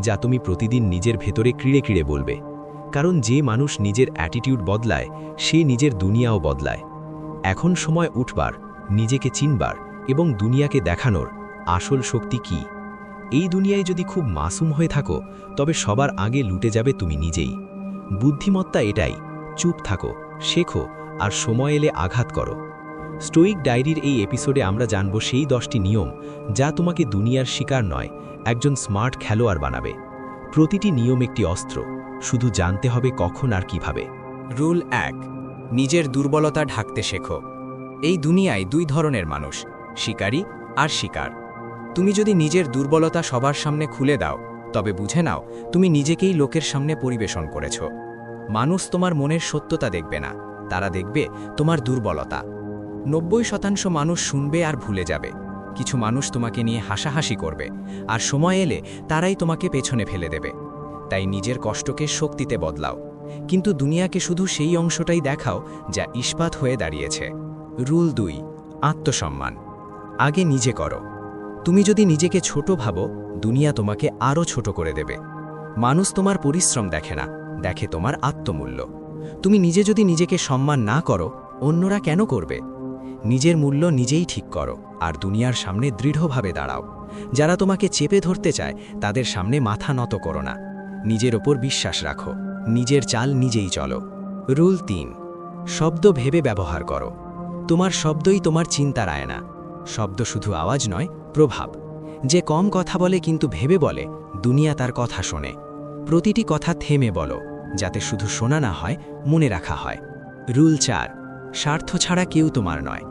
যা তুমি প্রতিদিন নিজের ভেতরে ক্রিড়ে ক্রিড়ে বলবে। কারণ যে মানুষ নিজের অ্যাটিটিউড বদলায়, সে নিজের দুনিয়াও বদলায়। এখন সময় উঠবার, নিজেকে চিনবার এবং দুনিয়াকে দেখানোর আসল শক্তি কি। এই দুনিয়ায় যদি খুব মাসুম হয়ে থাকো, তবে সবার আগে লুটে যাবে তুমি নিজেই। বুদ্ধিমত্তা এটাই, চুপ থাকো, শেখো, আর সময় এলে আঘাত করো। স্টোইক ডায়েরির এই এপিসোডে আমরা জানব সেই 10টি নিয়ম যা তোমাকে দুনিয়ার শিকার নয়, একজন স্মার্ট খেলোয়াড় বানাবে। প্রতিটি নিয়ম একটি অস্ত্র, শুধু জানতে হবে কখন আর কিভাবে। রুল 1, নিজের দুর্বলতা ঢাকতে শেখো। এই দুনিয়ায় দুই ধরনের মানুষ, শিকারী আর শিকার। তুমি যদি নিজের দুর্বলতা সবার সামনে খুলে দাও, তবে বুঝে নাও তুমি নিজেকেই লোকের সামনে পরিবেশন করেছ। মানুষ তোমার মনের সত্যতা দেখবে না, তারা দেখবে তোমার দুর্বলতা। 90% মানুষ শুনবে আর ভুলে যাবে। কিছু মানুষ তোমাকে নিয়ে হাসাহাসি করবে, আর সময় এলে তারাই তোমাকে পেছনে ফেলে দেবে। তাই নিজের কষ্টকে শক্তিতে বদলাও, কিন্তু দুনিয়াকে শুধু সেই অংশটাই দেখাও যা ইস্পাত হয়ে দাঁড়িয়েছে। রুল 2, আত্মসম্মান। আগে নিজে করো। তুমি যদি নিজেকে ছোট ভাবো, দুনিয়া তোমাকে আরও ছোট করে দেবে। মানুষ তোমার পরিশ্রম দেখে না, দেখে তোমার আত্মমূল্য। তুমি নিজে যদি নিজেকে সম্মান না করো, অন্যরা কেন করবে? নিজের মূল্য নিজেই ঠিক করো, আর দুনিয়ার সামনে দৃঢ়ভাবে দাঁড়াও। যারা তোমাকে চেপে ধরতে চায়, তাদের সামনে মাথা নত করো না। নিজের ওপর বিশ্বাস রাখো, নিজের চাল নিজেই চলো। রুল 3, শব্দ ভেবে ব্যবহার করো। তোমার শব্দই তোমার চিন্তার আয়না। শব্দ শুধু আওয়াজ নয়, প্রভাব। যে কম কথা বলে কিন্তু ভেবে বলে, দুনিয়া তার কথা শোনে। প্রতিটি কথা থেমে বলো, যাতে শুধু শোনা না হয়, মনে রাখা হয়। রুল 4, স্বার্থ ছাড়া কেউ তোমার নয়।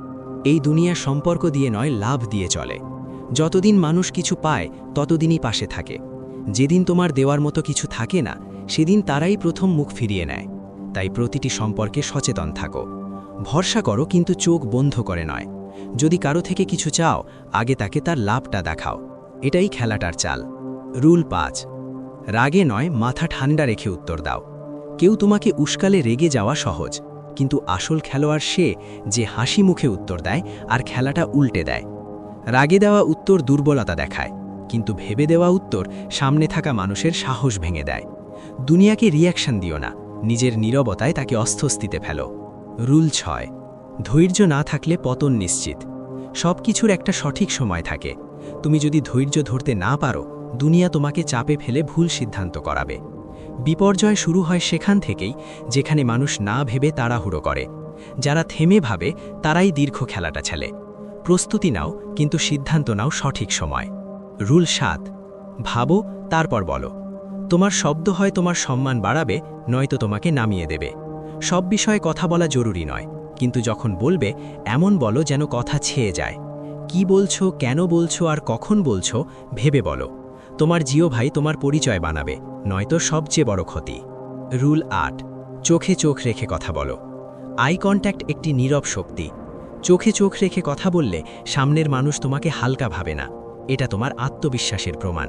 এই দুনিয়া সম্পর্ক দিয়ে নয়, লাভ দিয়ে চলে। যতদিন মানুষ কিছু পায়, ততদিনই পাশে থাকে। যেদিন তোমার দেওয়ার মতো কিছু থাকে না, সেদিন তারাই প্রথম মুখ ফিরিয়ে নেয়। তাই প্রতিটি সম্পর্কে সচেতন থাকো। ভরসা করো, কিন্তু চোখ বন্ধ করে নয়। যদি কারো থেকে কিছু চাও, আগে তাকে তার লাভটা দেখাও। এটাই খেলাটার চাল। রুল 5, রাগে নয়, মাথা ঠান্ডা রেখে উত্তর দাও। কেউ তোমাকে উস্কালে রেগে যাওয়া সহজ, কিন্তু আসল খেলোয়াড় সে যে হাসি মুখে উত্তর দেয় আর খেলাটা উল্টে দেয়। রাগে দেওয়া উত্তর দুর্বলতা দেখায়, কিন্তু ভেবে দেওয়া উত্তর সামনে থাকা মানুষের সাহস ভেঙে দেয়। দুনিয়াকে রিয়াকশন দিও না, নিজের নীরবতায় তাকে অস্বস্তিতে ফেলো। রুল 6, ধৈর্য না থাকলে পতন নিশ্চিত। সব কিছুর একটা সঠিক সময় থাকে। তুমি যদি ধৈর্য ধরতে না পারো, দুনিয়া তোমাকে চাপে ফেলে ভুল সিদ্ধান্ত করাবে। বিপর্যয় শুরু হয় সেখান থেকেই যেখানে মানুষ না ভেবে তাড়াহুড়ো করে। যারা থেমে ভাবে তারাই দীর্ঘ খেলাটা খেলে। প্রস্তুতি নাও, কিন্তু সিদ্ধান্ত নাও সঠিক সময়। রুল 7, ভাবো তারপর বলো। তোমার শব্দ হয় তোমার সম্মান বাড়াবে, নয়তো তোমাকে নামিয়ে দেবে। সব বিষয়ে কথা বলা জরুরি নয়, কিন্তু যখন বলবে এমন বলো যেন কথা ছেয়ে যায়। কি বলছো, কেন বলছো আর কখন বলছো ভেবে বলো। তোমার জিও ভাই তোমার পরিচয় বানাবে, নয়তো সবচেয়ে বড় ক্ষতি। রুল 8, চোখে চোখ রেখে কথা বলো। আই কন্ট্যাক্ট একটি নীরব শক্তি। চোখে চোখ রেখে কথা বললে সামনের মানুষ তোমাকে হালকা ভাবে না, এটা তোমার আত্মবিশ্বাসের প্রমাণ।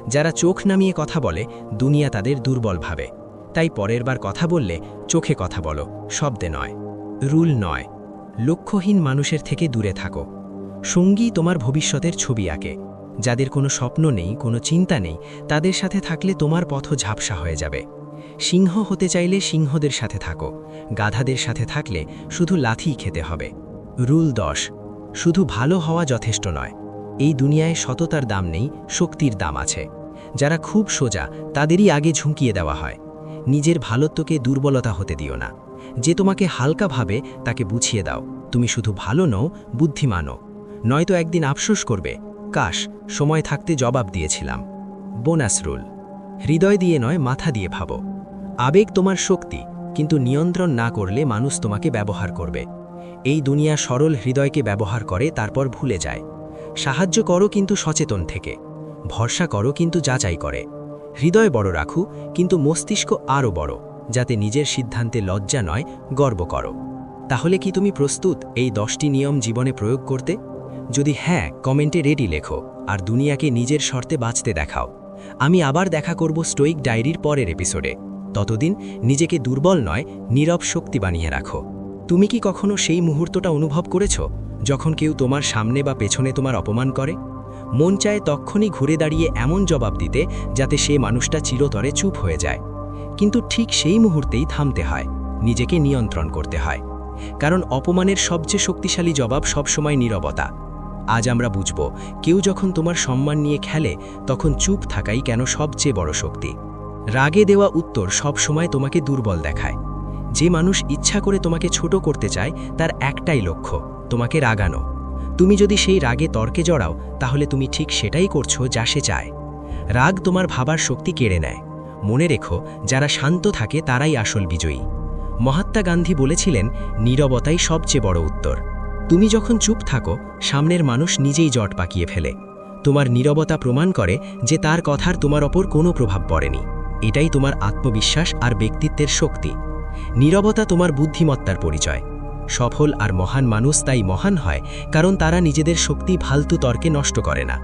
যারা চোখ নামিয়ে কথা বলে দুনিয়া তাদের দুর্বল ভাবে। তাই পরের বার কথা বললে চোখে কথা বলো, শব্দে নয়। রুল 9, লক্ষ্যহীন মানুষের থেকে দূরে থাকো। সঙ্গী তোমার ভবিষ্যতের ছবি আঁকে। যাদের কোনো স্বপ্ন নেই, কোনো চিন্তা নেই, তাদের সাথে থাকলে তোমার পথ ঝাপসা হয়ে যাবে। সিংহ হতে চাইলে সিংহদের সাথে থাকো, গাধাদের সাথে থাকলে শুধু লাথিই খেতে হবে। রুল 10, শুধু ভালো হওয়া যথেষ্ট নয়। এই দুনিয়ায় সততার দাম নেই, শক্তির দাম আছে। যারা খুব সোজা তাদেরই আগে ঝুঁকিয়ে দেওয়া হয়। নিজের ভালোত্বকে দুর্বলতা হতে দিও না। যে তোমাকে হালকা ভাবে তাকে বুঝিয়ে দাও তুমি শুধু ভালো নও, বুদ্ধিমানও। নয়তো একদিন আফসোস করবে, কাশ সময় থাকতে জবাব দিয়েছিলাম। বোনাস রুল, হৃদয় দিয়ে নয়, মাথা দিয়ে ভাবো। আবেগ তোমার শক্তি, কিন্তু নিয়ন্ত্রণ না করলে মানুষ তোমাকে ব্যবহার করবে। এই দুনিয়া সরল হৃদয়কে ব্যবহার করে, তারপর ভুলে যায়। সাহায্য করো কিন্তু সচেতন থেকে। ভরসা করো কিন্তু যাচাই করে। হৃদয় বড় রাখো, কিন্তু মস্তিষ্ক আরও বড়, যাতে নিজের সিদ্ধান্তে লজ্জা নয়, গর্ব করো। তাহলে কি তুমি প্রস্তুত এই 10টি নিয়ম জীবনে প্রয়োগ করতে? যদি হ্যাঁ, কমেন্টে রেডি লেখো, আর দুনিয়াকে নিজের শর্তে বাঁচতে দেখাও। আমি আবার দেখা করব স্টোইক ডায়েরির পরের এপিসোডে। ততদিন নিজেকে দুর্বল নয়, নীরব শক্তি বানিয়ে রাখো। তুমি কি কখনো সেই মুহূর্তটা অনুভব করেছো যখন কেউ তোমার সামনে বা পেছনে তোমার অপমান করে? মন চায় তক্ষুনি ঘুরে দাঁড়িয়ে এমন জবাব দিতে যাতে সে মানুষটা চিরতরে চুপ হয়ে যায়। কিন্তু ঠিক সেই মুহূর্তেই থামতে হয়, নিজেকে নিয়ন্ত্রণ করতে হয়। কারণ অপমানের সবচেয়ে শক্তিশালী জবাব সবসময় নীরবতা। আজ আমরা বুঝব, কেউ যখন তোমার সম্মান নিয়ে খেলে তখন চুপ থাকাই কেন সবচেয়ে বড় শক্তি। রাগে দেওয়া উত্তর সব সময় তোমাকে দুর্বল দেখায়। যে মানুষ ইচ্ছা করে তোমাকে ছোট করতে চায় তার একটাই লক্ষ্য, তোমাকে রাগানো। তুমি যদি সেই রাগে তর্কে জড়াও, তাহলে তুমি ঠিক সেটাই করছো যা সে চায়। রাগ তোমার ভাবার শক্তি কেড়ে নেয়। মনে রেখো, যারা শান্ত থাকে তারাই আসল বিজয়ী। মহাত্মা গান্ধী বলেছিলেন, নীরবতাই সবচেয়ে বড় উত্তর। তুমি যখন চুপ থাকো, সামনের মানুষ নিজেই জট পাকিয়ে ফেলে। তোমার নীরবতা প্রমাণ করে যে তার কথার তোমার ওপর কোনো প্রভাব পড়েনি। এটাই তোমার আত্মবিশ্বাস আর ব্যক্তিত্বের শক্তি। নীরবতা তোমার বুদ্ধিমত্তার পরিচয়। সফল আর মহান মানুষ তাই মহান হয়, কারণ তারা নিজেদের শক্তি ফালতু তর্কে নষ্ট করে না।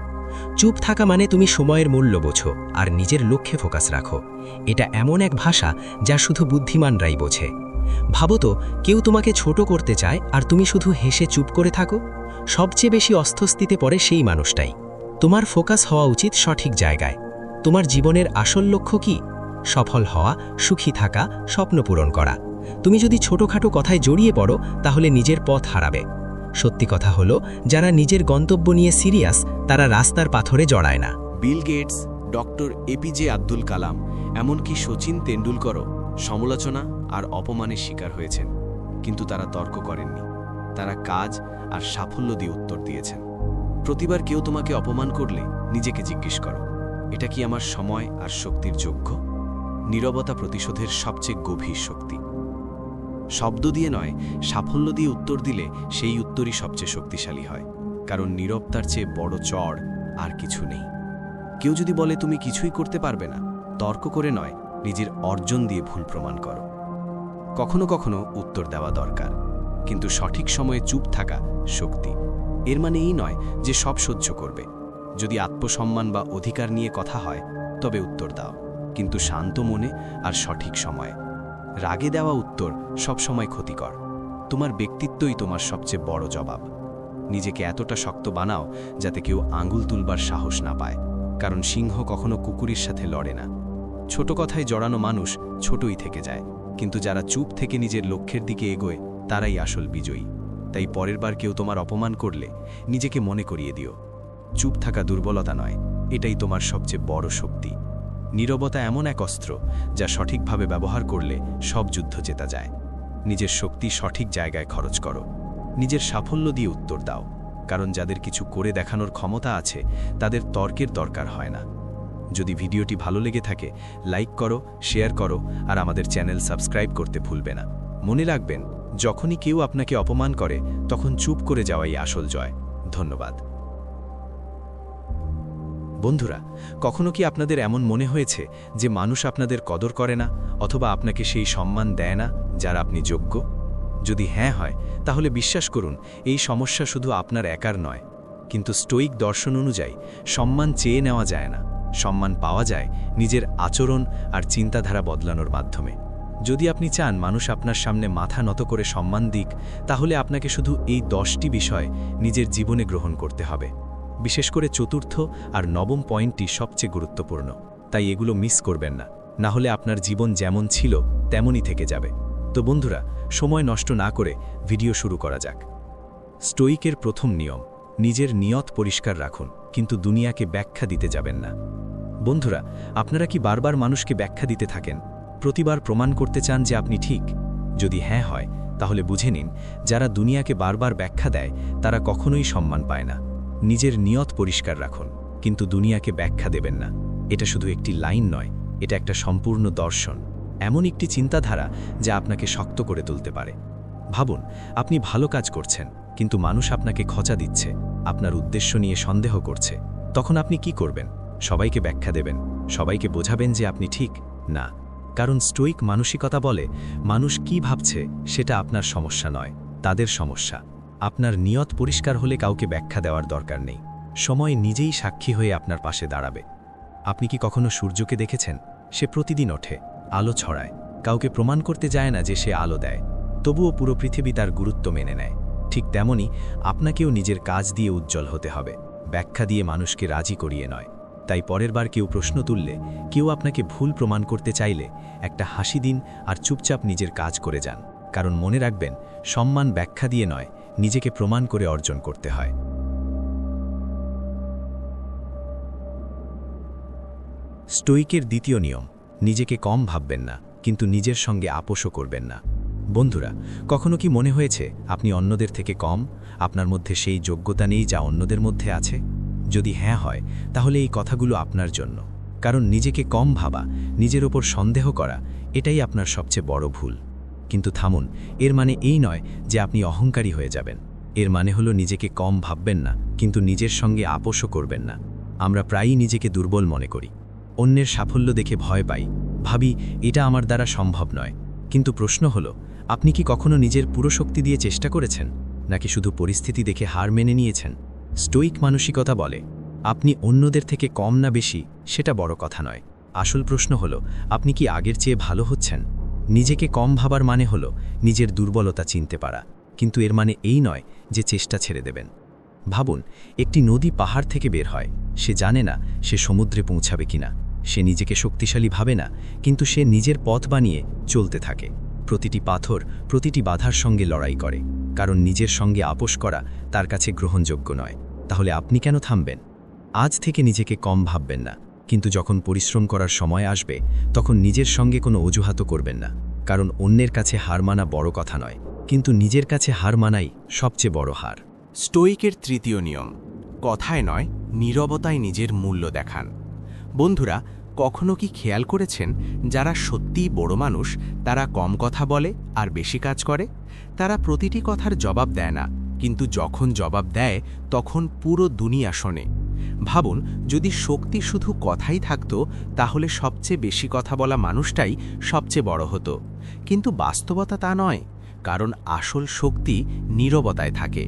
চুপ থাকা মানে তুমি সময়ের মূল্য বোঝো আর নিজের লক্ষ্যে ফোকাস রাখো। এটা এমন এক ভাষা যা শুধু বুদ্ধিমানরাই বোঝে। ভাবো তো, কেউ তোমাকে ছোট করতে চায় আর তুমি শুধু হেসে চুপ করে থাকো। সবচেয়ে বেশি অস্বস্তিতে পড়ে সেই মানুষটাই। তোমার ফোকাস হওয়া উচিত সঠিক জায়গায়। তোমার জীবনের আসল লক্ষ্য কি? সফল হওয়া, সুখী থাকা, স্বপ্ন পূরণ করা। তুমি যদি ছোটখাটো কথায় জড়িয়ে পড়ো, তাহলে নিজের পথ হারাবে। সত্যি কথা হলো, যারা নিজের গন্তব্য নিয়ে সিরিয়াস, তারা রাস্তার পাথরে জড়ায় না। Bill Gates, doctor APJ Abdul Kalam, এমনকি সচিন তেন্ডুলকরও সমালোচনা আর অপমানের শিকার হয়েছেন, কিন্তু তারা তর্ক করেননি। তারা কাজ আর সাফল্য দিয়ে উত্তর দিয়েছেন। প্রতিবার কেউ তোমাকে অপমান করলে নিজেকে জিজ্ঞেস করো, এটা কি আমার সময় আর শক্তির যোগ্য? নীরবতা প্রতিশোধের সবচেয়ে গভীর শক্তি। শব্দ দিয়ে নয়, সাফল্য দিয়ে উত্তর দিলে সেই উত্তরই সবচেয়ে শক্তিশালী হয়। কারণ নীরবতার চেয়ে বড় চড় আর কিছু নেই। কেউ যদি বলে তুমি কিছুই করতে পারবে না, তর্ক করে নয়, নিজের অর্জন দিয়ে ভুল প্রমাণ করো। কখনো কখনো উত্তর দেওয়া দরকার, কিন্তু সঠিক সময়ে চুপ থাকা শক্তি। এর মানে এই নয় যে সব সহ্য করবে। যদি আত্মসম্মান বা অধিকার নিয়ে কথা হয়, তবে উত্তর দাও, কিন্তু শান্ত মনে আর সঠিক সময়ে। রাগে দেওয়া উত্তর সবসময় ক্ষতিকর। তোমার ব্যক্তিত্বই তোমার সবচেয়ে বড় জবাব। নিজেকে এতটা শক্ত বানাও যাতে কেউ আঙুল তুলবার সাহস না পায়। কারণ সিংহ কখনো কুকুরের সাথে লড়ে না। ছোট কথায় জড়ানো মানুষ ছোটই থেকে যায়, কিন্তু যারা চুপ থেকে নিজের লক্ষ্যের দিকে এগোয় তারাই আসল বিজয়ী। তাই পরের বার কেউ তোমার অপমান করলে নিজেকে মনে করিয়ে দিও, চুপ থাকা দুর্বলতা নয়, এটাই তোমার সবচেয়ে বড় শক্তি। নীরবতা এমন এক অস্ত্র যা সঠিকভাবে ব্যবহার করলে সব যুদ্ধ জেতা যায়। নিজের শক্তি সঠিক জায়গায় খরচ করো, নিজের সাফল্য দিয়ে উত্তর দাও, কারণ যাদের কিছু করে দেখানোর ক্ষমতা আছে তাদের তর্কের দরকার হয় না। যদি ভিডিওটি ভালো লেগে থাকে লাইক করো, শেয়ার করো, আর আমাদের চ্যানেল সাবস্ক্রাইব করতে ভুলবে না। মনে রাখবেন, যখনই কেউ আপনাকে অপমান করে তখন চুপ করে যাওয়াই আসল জয়। ধন্যবাদ। বন্ধুরা, কখনো কি আপনাদের এমন মনে হয়েছে যে মানুষ আপনাদের কদর করে না অথবা আপনাকে সেই সম্মান দেয় না যার আপনি যোগ্য? যদি হ্যাঁ হয় তাহলে বিশ্বাস করুন, এই সমস্যা শুধু আপনার একার নয়। কিন্তু স্টোইক দর্শন অনুযায়ী সম্মান চেয়ে নেওয়া যায় না, সম্মান পাওয়া যায় নিজের আচরণ আর চিন্তাধারা বদলানোর মাধ্যমে। যদি আপনি চান মানুষ আপনার সামনে মাথা নত করে সম্মান দিক, তাহলে আপনাকে শুধু এই 10টি বিষয় নিজের জীবনে গ্রহণ করতে হবে। বিশেষ করে চতুর্থ আর নবম পয়েন্টটি সবচেয়ে গুরুত্বপূর্ণ, তাই এগুলো মিস করবেন না, না হলে আপনার জীবন যেমন ছিল তেমনই থেকে যাবে। তো বন্ধুরা, সময় নষ্ট না করে ভিডিও শুরু করা যাক। স্টোইকের প্রথম নিয়ম, নিজের নিয়ত পরিষ্কার রাখুন, কিন্তু দুনিয়াকে ব্যাখ্যা দিতে যাবেন না। বন্ধুরা, আপনারা কি বারবার মানুষকে ব্যাখ্যা দিতে থাকেন, প্রতিবার প্রমাণ করতে চান যে আপনি ঠিক? যদি হ্যাঁ হয় তাহলে বুঝে নিন, যারা দুনিয়াকে বারবার ব্যাখ্যা দেয় তারা কখনোই সম্মান পায় না। নিজের নিয়ত পরিষ্কার রাখুন, কিন্তু দুনিয়াকে ব্যাখ্যা দেবেন না। এটা শুধু একটি লাইন নয়, এটা একটা সম্পূর্ণ দর্শন, এমন একটি চিন্তাধারা যা আপনাকে শক্ত করে তুলতে পারে। ভাবুন, আপনি ভালো কাজ করছেন, কিন্তু মানুষ আপনাকে খোঁচা দিচ্ছে, আপনার উদ্দেশ্য নিয়ে সন্দেহ করছে। তখন আপনি কি করবেন? সবাইকে ব্যাখ্যা দেবেন, সবাইকে বোঝাবেন যে আপনি ঠিক না। কারণ স্টোইক মানসিকতা বলে, মানুষ কি ভাবছে সেটা আপনার সমস্যা নয়, তাদের সমস্যা। আপনার নিয়ত পরিষ্কার হলে কাউকে ব্যাখ্যা দেওয়ার দরকার নেই, সময় নিজেই সাক্ষী হয়ে আপনার পাশে দাঁড়াবে। আপনি কি কখনো সূর্যকে দেখেছেন? সে প্রতিদিন ওঠে, আলো ছড়ায়, কাউকে প্রমাণ করতে যায় না যে সে আলো দেয়, তবুও পুরো পৃথিবী তার গুরুত্ব মেনে নেয়। ঠিক তেমনি আপনাকেও নিজের কাজ দিয়ে উজ্জ্বল হতে হবে, ব্যাখ্যা দিয়ে মানুষকে রাজি করিয়ে নয়। তাই পরের বার কেউ প্রশ্ন তুললে, কেউ আপনাকে ভুল প্রমাণ করতে চাইলে একটা হাসি দিন আর চুপচাপ নিজের কাজ করে যান। কারণ মনে রাখবেন, সম্মান ব্যাখ্যা দিয়ে নয়, নিজেকে প্রমাণ করে অর্জন করতে হয়। স্টোইকের দ্বিতীয় নিয়ম, নিজেকে কম ভাববেন না, কিন্তু নিজের সঙ্গে আপোষও করবেন না। বন্ধুরা, কখনো কি মনে হয়েছে আপনি অন্যদের থেকে কম, আপনার মধ্যে সেই যোগ্যতা নেই যা অন্যদের মধ্যে আছে? যদি হ্যাঁ হয় তাহলে এই কথাগুলো আপনার জন্য। কারণ নিজেকে কম ভাবা, নিজের ওপর সন্দেহ করা, এটাই আপনার সবচেয়ে বড় ভুল। কিন্তু থামুন, এর মানে এই নয় যে আপনি অহংকারী হয়ে যাবেন। এর মানে হলো নিজেকে কম ভাববেন না, কিন্তু নিজের সঙ্গে আপোষও করবেন না। আমরা প্রায়ই নিজেকে দুর্বল মনে করি, অন্যের সাফল্য দেখে ভয় পাই, ভাবি এটা আমার দ্বারা সম্ভব নয়। কিন্তু প্রশ্ন হলো, আপনি কি কখনো নিজের পুরো শক্তি দিয়ে চেষ্টা করেছেন, নাকি শুধু পরিস্থিতি দেখে হার মেনে নিয়েছেন? স্টোইক মানসিকতা বলে, আপনি অন্যদের থেকে কম না বেশি সেটা বড় কথা নয়, আসল প্রশ্ন হলো আপনি কি আগের চেয়ে ভালো হচ্ছেন। নিজেকে কম ভাবার মানে হলো নিজের দুর্বলতা চিনতে পারা, কিন্তু এর মানে এই নয় যে চেষ্টা ছেড়ে দেবেন। ভাবুন, একটি নদী পাহাড় থেকে বের হয়, সে জানে না সে সমুদ্রে পৌঁছাবে কিনা, সে নিজেকে শক্তিশালী ভাবে না, কিন্তু সে নিজের পথ বানিয়ে চলতে থাকে। প্রতিটি পাথর, প্রতিটি বাধার সঙ্গে লড়াই করে, কারণ নিজের সঙ্গে আপোষ করা তার কাছে গ্রহণযোগ্য নয়। তাহলে আপনি কেন থামবেন? আজ থেকে নিজেকে কম ভাববেন না, কিন্তু যখন পরিশ্রম করার সময় আসবে তখন নিজের সঙ্গে কোনো অজুহাতও করবেন না। কারণ অন্যের কাছে হার মানা বড় কথা নয়, কিন্তু নিজের কাছে হার মানাই সবচেয়ে বড় হার। স্টোইকের তৃতীয় নিয়ম, কথায় নয় নীরবতায় নিজের মূল্য দেখান। বন্ধুরা, কখনো কি খেয়াল করেছেন, যারা সত্যিই বড় মানুষ তারা কম কথা বলে আর বেশি কাজ করে? তারা প্রতিটি কথার জবাব দেয় না, কিন্তু যখন জবাব দেয় তখন পুরো দুনিয়া শোনে। ভাবুন, যদি শক্তি শুধু কথাই থাকতো তাহলে সবচেয়ে বেশি কথা বলা মানুষটাই সবচেয়ে বড় হতো। কিন্তু বাস্তবতা তা নয়, কারণ আসল শক্তি নীরবতায় থাকে।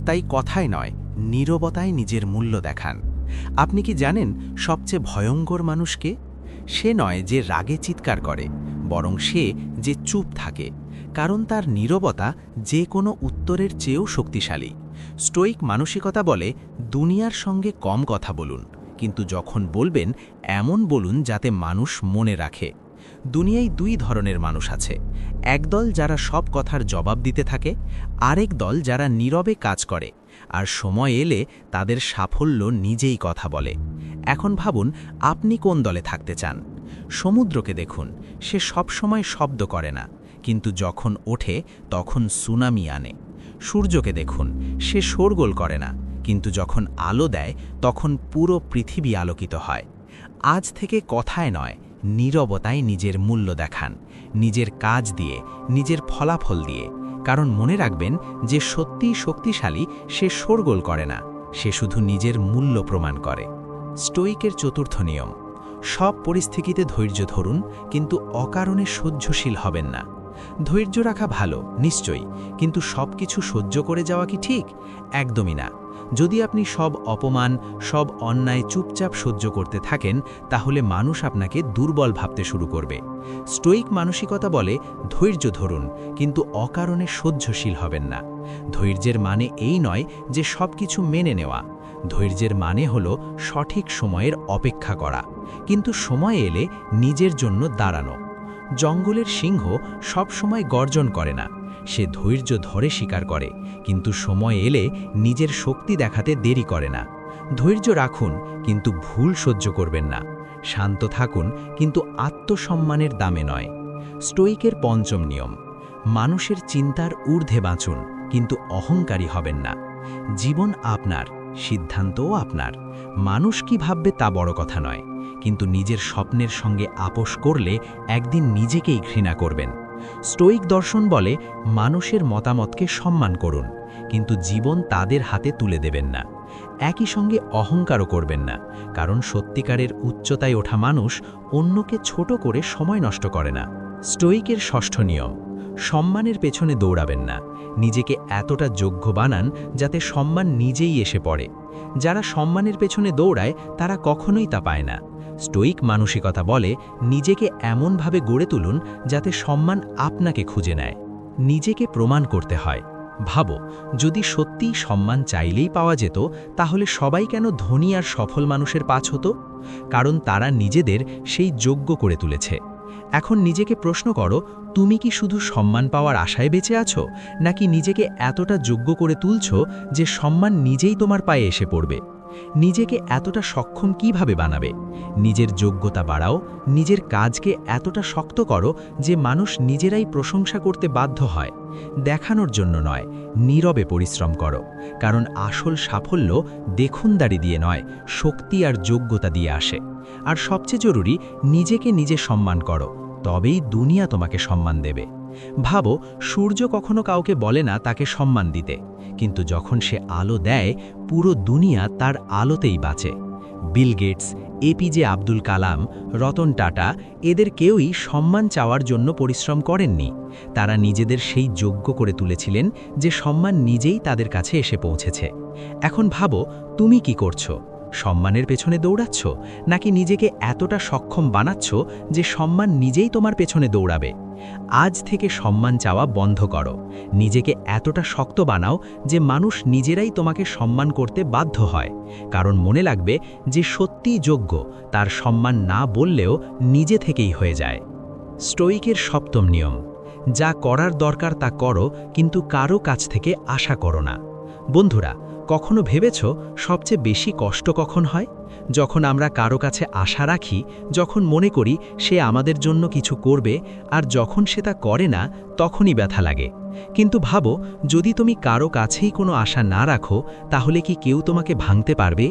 তাই কথায় নয়, নীরবতায় নিজের মূল্য দেখান। আপনি কি জানেন সবচেয়ে ভয়ঙ্কর মানুষকে? সে নয় যে রাগে চিৎকার করে, বরং সে যে চুপ থাকে, কারণ তার নীরবতা যে কোনো উত্তরের চেয়েও শক্তিশালী। স্টোইক মানসিকতা বলে, দুনিয়ার সঙ্গে কম কথা বলুন, কিন্তু যখন বলবেন এমন বলুন যাতে মানুষ মনে রাখে। দুনিয়ায় দুই ধরনের মানুষ আছে, একদল যারা সব কথার জবাব দিতে থাকে, আরেক দল যারা নীরবে কাজ করে, আর সময় এলে তাদের সাফল্য নিজেই কথা বলে। এখন ভাবুন আপনি কোন দলে থাকতে চান। সমুদ্রকে দেখুন, সে সব সময় শব্দ করে না, কিন্তু যখন ওঠে তখন সুনামি আনে। সূর্যকে দেখুন, সে শোরগোল করে না, কিন্তু যখন আলো দেয় তখন পুরো পৃথিবী আলোকিত হয়। আজ থেকে কথায় নয়, নীরবতায় নিজের মূল্য দেখান, নিজের কাজ দিয়ে, নিজের ফলাফল দিয়ে। কারণ মনে রাখবেন, যে সত্যিই শক্তিশালী সে শোরগোল করে না, সে শুধু নিজের মূল্য প্রমাণ করে। স্টোইকের চতুর্থ নিয়ম: সব পরিস্থিতিতে ধৈর্য ধরুন, কিন্তু অকারণে সহ্যশীল হবেন না। ধৈর্য রাখা ভালো নিশ্চয়ই, কিন্তু সব কিছু সহ্য করে যাওয়া কি ঠিক? একদমই না। যদি আপনি সব অপমান, সব অন্যায় চুপচাপ সহ্য করতে থাকেন, তাহলে মানুষ আপনাকে দুর্বল ভাবতে শুরু করবে। স্টোইক মানসিকতা বলে, ধৈর্য ধরুন, কিন্তু অকারণে সহ্যশীল হবেন না। ধৈর্যের মানে এই নয় যে সব কিছু মেনে নেওয়া। ধৈর্যের মানে হলো সঠিক সময়ের অপেক্ষা করা, কিন্তু সময় এলে নিজের জন্য দাঁড়ানো। জঙ্গলের সিংহ সব সময় গর্জন করে না, সে ধৈর্য ধরে শিকার করে, কিন্তু সময় এলে নিজের শক্তি দেখাতে দেরি করে না। ধৈর্য রাখুন, কিন্তু ভুল সহ্য করবেন না। শান্ত থাকুন, কিন্তু আত্মসম্মানের দামে নয়। স্টোইকের পঞ্চম নিয়ম: মানুষের চিন্তার ঊর্ধ্বে বাঁচুন, কিন্তু অহংকারী হবেন না। জীবন আপনার, সিদ্ধান্তও আপনার। মানুষ কি ভাববে তা বড় কথা নয়, কিন্তু নিজের স্বপ্নের সঙ্গে আপোষ করলে একদিন নিজেকেই ঘৃণা করবেন। স্টোইক দর্শন বলে, মানুষের মতামতকে সম্মান করুন, কিন্তু জীবন তাদের হাতে তুলে দেবেন না। একই সঙ্গে অহংকারও করবেন না, কারণ সত্যিকারের উচ্চতায় ওঠা মানুষ অন্যকে ছোট করে সময় নষ্ট করে না। স্টোইকের ষষ্ঠ নিয়ম: সম্মানের পেছনে দৌড়াবেন না, নিজেকে এতটা যোগ্য বানান যাতে সম্মান নিজেই এসে পড়ে। যারা সম্মানের পেছনে দৌড়ায় তারা কখনোই তা পায় না। স্টোইক মানসিকতা বলে, নিজেকে এমনভাবে গড়ে তুলুন যাতে সম্মান আপনাকে খুঁজে নেয়। নিজেকে প্রমাণ করতে হয়। ভাবো, যদি সত্যিই সম্মান চাইলেই পাওয়া যেত, তাহলে সবাই কেন ধনী আর সফল মানুষের পাছ হতো? কারণ তারা নিজেদের সেই যোগ্য করে তুলেছে। এখন নিজেকে প্রশ্ন করো, তুমি কি শুধু সম্মান পাওয়ার আশায় বেঁচে আছো, নাকি নিজেকে এতটা যোগ্য করে তুলছো যে সম্মান নিজেই তোমার পায়ে এসে পড়বে? নিজেকে এতটা সক্ষম কিভাবে বানাবে? নিজের যোগ্যতা বাড়াও, নিজের কাজকে এতটা শক্ত করো যে মানুষ নিজেরাই প্রশংসা করতে বাধ্য হয়। দেখানোর জন্য নয়, নীরবে পরিশ্রম করো, কারণ আসল সাফল্য দেখুনদারি দিয়ে নয়, শক্তি আর যোগ্যতা দিয়ে আসে। আর সবচেয়ে জরুরি, নিজেকে নিজে সম্মান করো, তবেই দুনিয়া তোমাকে সম্মান দেবে। ভাবো, সূর্য কখনো কাউকে বলে না তাকে সম্মান দিতে, কিন্তু যখন সে আলো দেয়, পুরো দুনিয়া তার আলোতেই বাঁচে। বিল গেটস, এপিজে আব্দুল কালাম, রতন টাটা, এদের কেউই সম্মান চাওয়ার জন্য পরিশ্রম করেননি। তারা নিজেদের সেই যোগ্য করে তুলেছিলেন যে সম্মান নিজেই তাদের কাছে এসে পৌঁছেছে। এখন ভাবো, তুমি কি করছো? সম্মানের পেছনে দৌড়াচ্ছ, নাকি নিজেকে এতটা সক্ষম বানাচ্ছ যে সম্মান নিজেই তোমার পেছনে দৌড়াবে? আজ থেকে সম্মান চাওয়া বন্ধ করো, নিজেকে এতটা শক্ত বানাও যে মানুষ নিজেরাই তোমাকে সম্মান করতে বাধ্য হয়। কারণ মনে লাগবে, যে সত্যিই যোগ্য তার সম্মান না বললেও নিজে থেকেই হয়ে যায়। স্টোইকের সপ্তম নিয়ম: যা করার দরকার তা করো, কিন্তু কারো কাছ থেকে আশা করো না। বন্ধুরা, কখনো ভেবেছ সবচেয়ে বেশি কষ্ট কখন হয়? যখন আমরা কারো কাছে আশা রাখি, যখন মনে করি সে আমাদের জন্য কিছু করবে, আর যখন সে তা করে না, তখনই ব্যথা লাগে। কিন্তু ভাবো, যদি তুমি কারো কাছেই কোনো আশা না রাখো, তাহলে কি কেউ তোমাকে ভাঙতে পারবে?